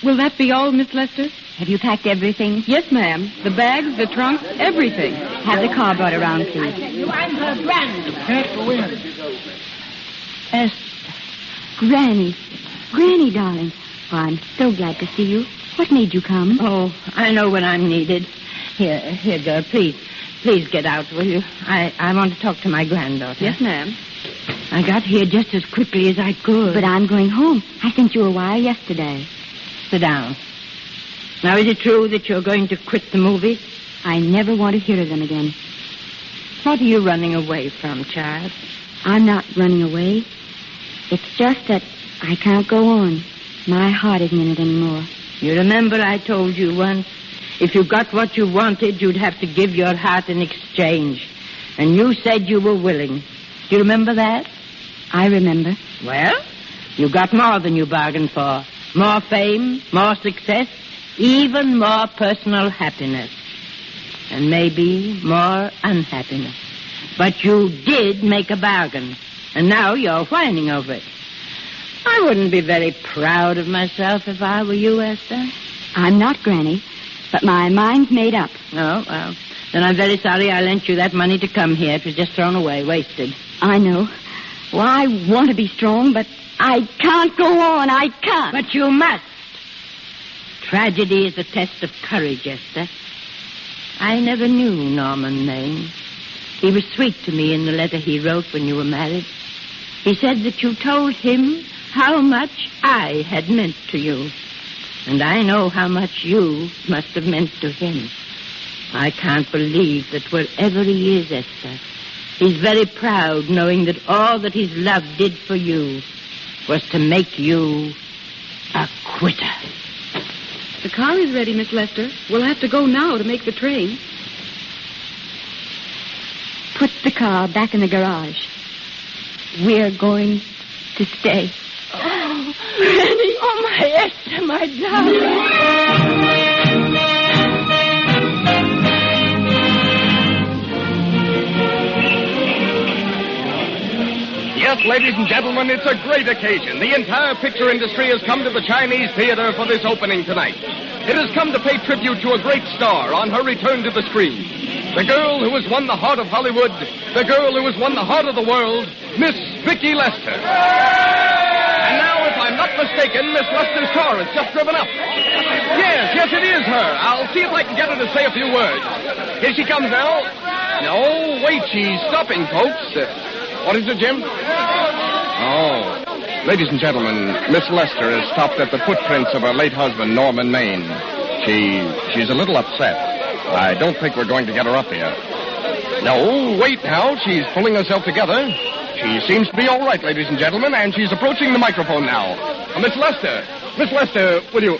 Speaker 7: Will that be all, Miss Lester?
Speaker 5: Have you packed everything?
Speaker 7: Yes, ma'am. The bags, the trunk, everything.
Speaker 5: Have the car brought around, please.
Speaker 4: I'm her grand.
Speaker 5: Esther. Granny. Granny, darling. Oh, I'm so glad to see you. What made you come?
Speaker 4: Oh, I know when I'm needed. Here, girl, please. Please get out, will you? I want to talk to my granddaughter.
Speaker 7: Yes, ma'am.
Speaker 4: I got here just as quickly as I could.
Speaker 5: But I'm going home. I sent you a wire yesterday.
Speaker 4: Sit down. Now, is it true that you're going to quit the movies?
Speaker 5: I never want to hear of them again.
Speaker 4: What are you running away from, child?
Speaker 5: I'm not running away. It's just that I can't go on. My heart isn't in it anymore.
Speaker 4: You remember I told you once, if you got what you wanted, you'd have to give your heart in exchange. And you said you were willing. Do you remember that?
Speaker 5: I remember.
Speaker 4: Well, you got more than you bargained for. More fame, more success, even more personal happiness. And maybe more unhappiness. But you did make a bargain. And now you're whining over it. I wouldn't be very proud of myself if I were you, Esther.
Speaker 5: I'm not, Granny, but my mind's made up.
Speaker 4: Oh, well, then I'm very sorry I lent you that money to come here. It was just thrown away, wasted.
Speaker 5: I know. Well, I want to be strong, but I can't go on. I can't.
Speaker 4: But you must. Tragedy is a test of courage, Esther. I never knew Norman Maine. He was sweet to me in the letter he wrote when you were married. He said that you told him how much I had meant to you. And I know how much you must have meant to him. I can't believe that wherever he is, Esther, He's very proud knowing that all that his love did for you was to make you a quitter.
Speaker 8: The car is ready, Miss Lester. We'll have to go now to make the train.
Speaker 5: Put the car back in the garage. We're going to stay.
Speaker 13: Oh, Annie. Oh, my Esther, my darling.
Speaker 1: Yes, ladies and gentlemen, it's a great occasion. The entire picture industry has come to the Chinese Theater for this opening tonight. It has come to pay tribute to a great star on her return to the screen. The girl who has won the heart of Hollywood, the girl who has won the heart of the world, Miss Vicki Lester. And now, if I'm not mistaken, Miss Lester's car has just driven up. Yes, it is her. I'll see if I can get her to say a few words. Here she comes now. No, wait, she's stopping, folks. What is it, Jim? Oh. Ladies and gentlemen, Miss Lester has stopped at the footprints of her late husband, Norman Maine. She's a little upset. I don't think we're going to get her up here. No, wait now. She's pulling herself together. She seems to be all right, ladies and gentlemen, and she's approaching the microphone now. Miss Lester, will you...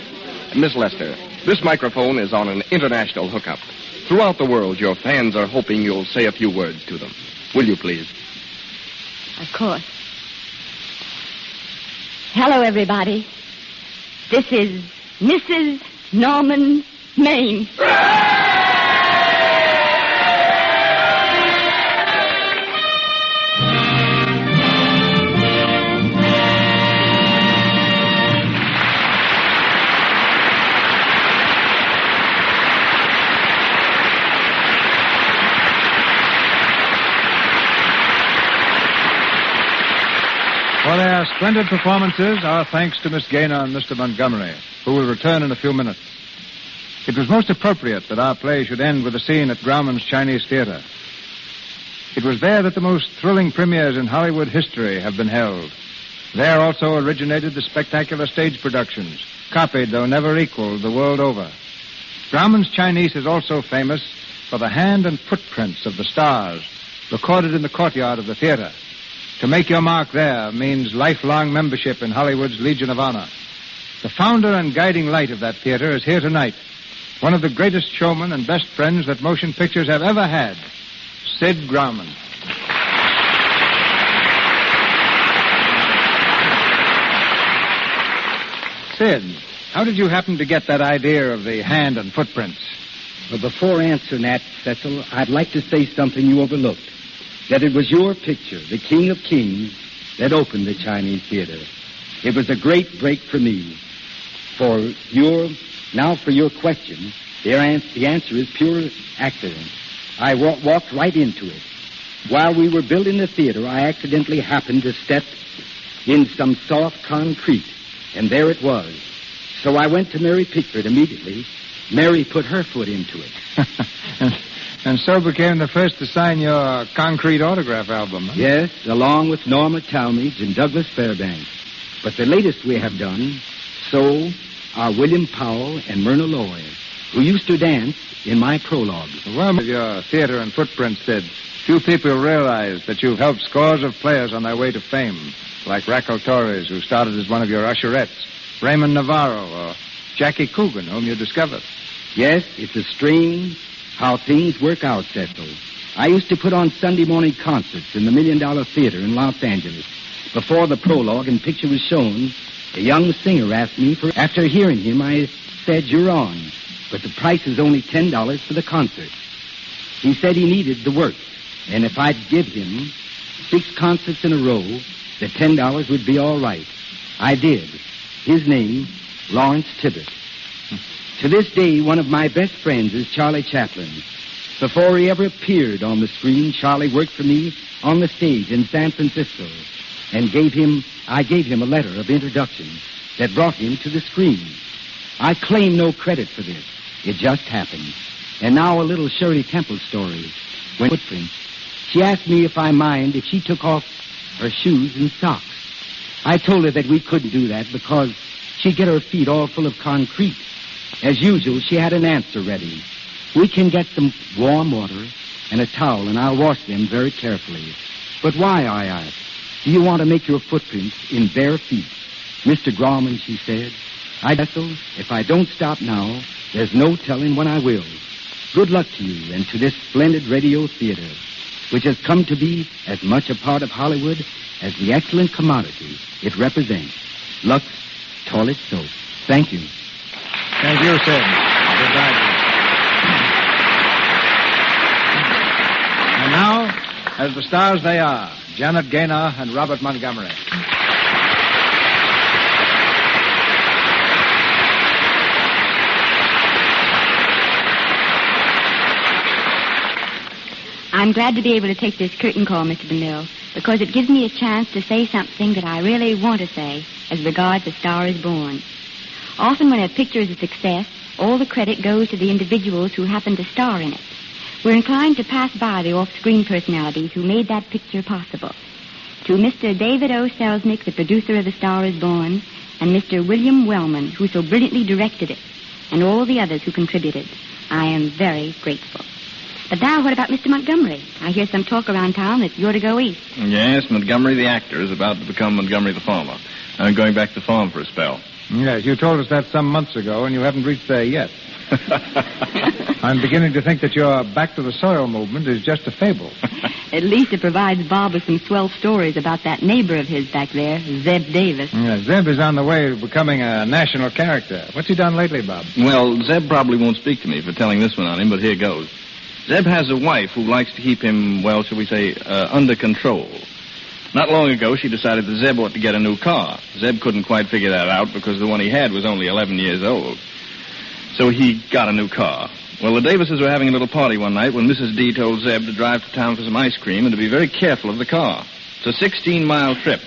Speaker 1: Miss Lester, this microphone is on an international hookup. Throughout the world, your fans are hoping you'll say a few words to them. Will you, please?
Speaker 5: Of course. Hello, everybody. This is Mrs. Norman Maine.
Speaker 3: For their splendid performances, our thanks to Miss Gaynor and Mr. Montgomery, who will return in a few minutes. It was most appropriate that our play should end with a scene at Grauman's Chinese Theater. It was there that the most thrilling premieres in Hollywood history have been held. There also originated the spectacular stage productions, copied though never equaled the world over. Grauman's Chinese is also famous for the hand and footprints of the stars recorded in the courtyard of the theater. To make your mark there means lifelong membership in Hollywood's Legion of Honor. The founder and guiding light of that theater is here tonight. One of the greatest showmen and best friends that motion pictures have ever had, Sid Grauman. Sid, how did you happen to get that idea of the hand and footprints?
Speaker 19: Well, before answering that, Cecil, I'd like to say something you overlooked. That it was your picture, The King of Kings, that opened the Chinese Theater. It was a great break for me. For your question, the answer is pure accident. I walked right into it. While we were building the theater, I accidentally happened to step in some soft concrete, and there it was. So I went to Mary Pickford immediately. Mary put her foot into it.
Speaker 3: And so became the first to sign your concrete autograph album, huh?
Speaker 19: Yes, along with Norma Talmadge and Douglas Fairbanks. But the latest we have done, so are William Powell and Myrna Loy, who used to dance in my prologue.
Speaker 3: Well, your theater and footprints, Sid, few people realize that you've helped scores of players on their way to fame, like Raquel Torres, who started as one of your usherettes, Raymond Navarro, or Jackie Coogan, whom you discovered.
Speaker 19: Yes, it's a strange how things work out, Cecil. I used to put on Sunday morning concerts in the $1 Million Theater in Los Angeles. Before the prologue and picture was shown, a young singer asked me for... After hearing him, I said, "You're on, but the price is only $10 for the concert." He said he needed the work, and if I'd give him 6 concerts in a row, the $10 would be all right. I did. His name, Lawrence Tibbett. To this day, one of my best friends is Charlie Chaplin. Before he ever appeared on the screen, Charlie worked for me on the stage in San Francisco, and I gave him a letter of introduction that brought him to the screen. I claim no credit for this. It just happened. And now a little Shirley Temple story. When footprints, she asked me if I mind if she took off her shoes and socks. I told her that we couldn't do that because she'd get her feet all full of concrete. As usual, she had an answer ready. We can get some warm water and a towel, and I'll wash them very carefully. But why, I asked? Do you want to make your footprints in bare feet? Mr. Grauman, she said, if I don't stop now, there's no telling when I will. Good luck to you and to this splendid radio theater, which has come to be as much a part of Hollywood as the excellent commodity it represents. Lux Toilet Soap. Thank you.
Speaker 3: Thank you, Sid. Goodbye. And now, as the stars they are, Janet Gaynor and Robert Montgomery.
Speaker 5: I'm glad to be able to take this curtain call, Mr. DeMille, because it gives me a chance to say something that I really want to say as regards A Star is Born. Often when a picture is a success, all the credit goes to the individuals who happen to star in it. We're inclined to pass by the off-screen personalities who made that picture possible. To Mr. David O. Selznick, the producer of A Star is Born, and Mr. William Wellman, who so brilliantly directed it, and all the others who contributed, I am very grateful. But now, what about Mr. Montgomery? I hear some talk around town that you're to go east.
Speaker 12: Yes, Montgomery the actor is about to become Montgomery the farmer. I'm going back to the farm for a spell.
Speaker 3: Yes, you told us that some months ago, and you haven't reached there yet. I'm beginning to think that your back to the soil movement is just a fable.
Speaker 5: At least it provides Bob with some swell stories about that neighbor of his back there, Zeb Davis.
Speaker 3: Yeah, Zeb is on the way to becoming a national character. What's he done lately, Bob?
Speaker 12: Well, Zeb probably won't speak to me for telling this one on him, but here goes. Zeb has a wife who likes to keep him, well, shall we say, under control. Not long ago, she decided that Zeb ought to get a new car. Zeb couldn't quite figure that out because the one he had was only 11 years old. So he got a new car. Well, the Davises were having a little party one night when Mrs. D told Zeb to drive to town for some ice cream and to be very careful of the car. It's a 16-mile trip,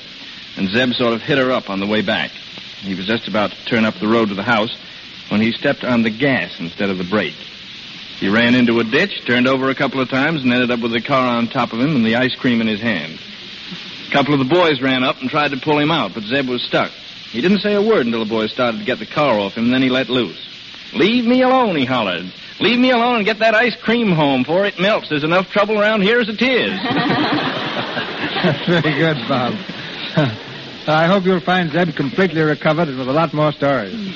Speaker 12: and Zeb sort of hit her up on the way back. He was just about to turn up the road to the house when he stepped on the gas instead of the brake. He ran into a ditch, turned over a couple of times, and ended up with the car on top of him and the ice cream in his hand. A couple of the boys ran up and tried to pull him out, but Zeb was stuck. He didn't say a word until the boys started to get the car off him, and then he let loose. "Leave me alone," he hollered. "Leave me alone and get that ice cream home before it melts. There's enough trouble around here as it is."
Speaker 3: That's very good, Bob. I hope you'll find Zeb completely recovered and with a lot more stories.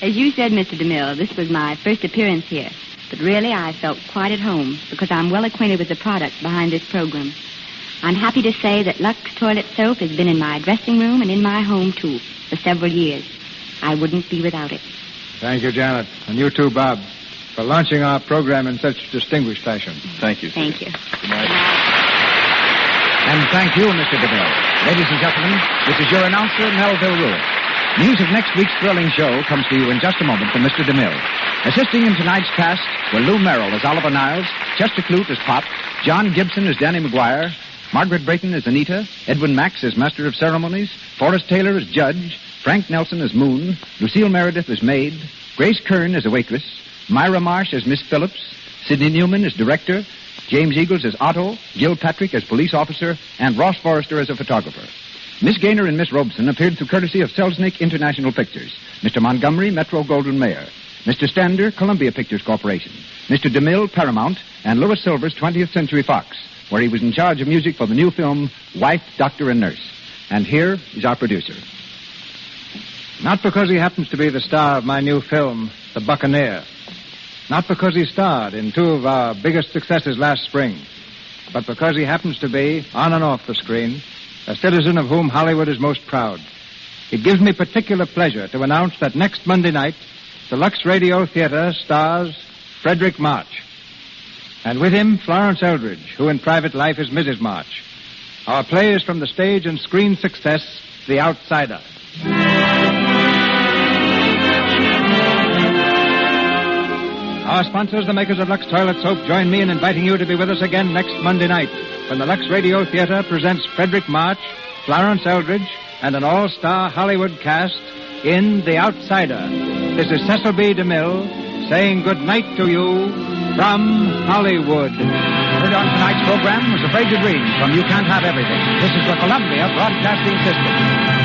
Speaker 5: As you said, Mr. DeMille, this was my first appearance here. But really, I felt quite at home because I'm well acquainted with the products behind this program. I'm happy to say that Lux Toilet Soap has been in my dressing room and in my home, too, for several years. I wouldn't be without it.
Speaker 3: Thank you, Janet. And you, too, Bob, for launching our program in such distinguished fashion.
Speaker 12: Thank you, sir.
Speaker 5: Thank you.
Speaker 12: Good night.
Speaker 2: And thank you, Mr. DeMille. Ladies and gentlemen, this is your announcer, Melville Ruick. News of next week's thrilling show comes to you in just a moment from Mr. DeMille. Assisting in tonight's cast were Lou Merrill as Oliver Niles, Chester Clute as Pop, John Gibson as Danny McGuire, Margaret Brayton as Anita, Edwin Max as Master of Ceremonies, Forrest Taylor as Judge, Frank Nelson as Moon, Lucille Meredith as Maid, Grace Kern as a waitress, Myra Marsh as Miss Phillips, Sidney Newman as Director, James Eagles as Otto, Gil Patrick as Police Officer, and Ross Forrester as a photographer. Miss Gaynor and Miss Robeson appeared through courtesy of Selznick International Pictures, Mr. Montgomery, Metro Goldwyn Mayer, Mr. Stander, Columbia Pictures Corporation, Mr. DeMille, Paramount, and Louis Silvers, 20th Century Fox, where he was in charge of music for the new film, Wife, Doctor, and Nurse. And here is our producer.
Speaker 3: Not because he happens to be the star of my new film, The Buccaneer. Not because he starred in two of our biggest successes last spring. But because he happens to be, on and off the screen, a citizen of whom Hollywood is most proud. It gives me particular pleasure to announce that next Monday night, the Lux Radio Theater stars Frederick March. And with him, Florence Eldridge, who in private life is Mrs. March. Our play is from the stage and screen success, The Outsider. Our sponsors, the makers of Lux Toilet Soap, join me in inviting you to be with us again next Monday night when the Lux Radio Theater presents Frederick March, Florence Eldridge, and an all-star Hollywood cast in The Outsider. This is Cecil B. DeMille saying good night to you from Hollywood.
Speaker 2: Heard on tonight's program was A Afraid to Dream from You Can't Have Everything. This is the Columbia Broadcasting System.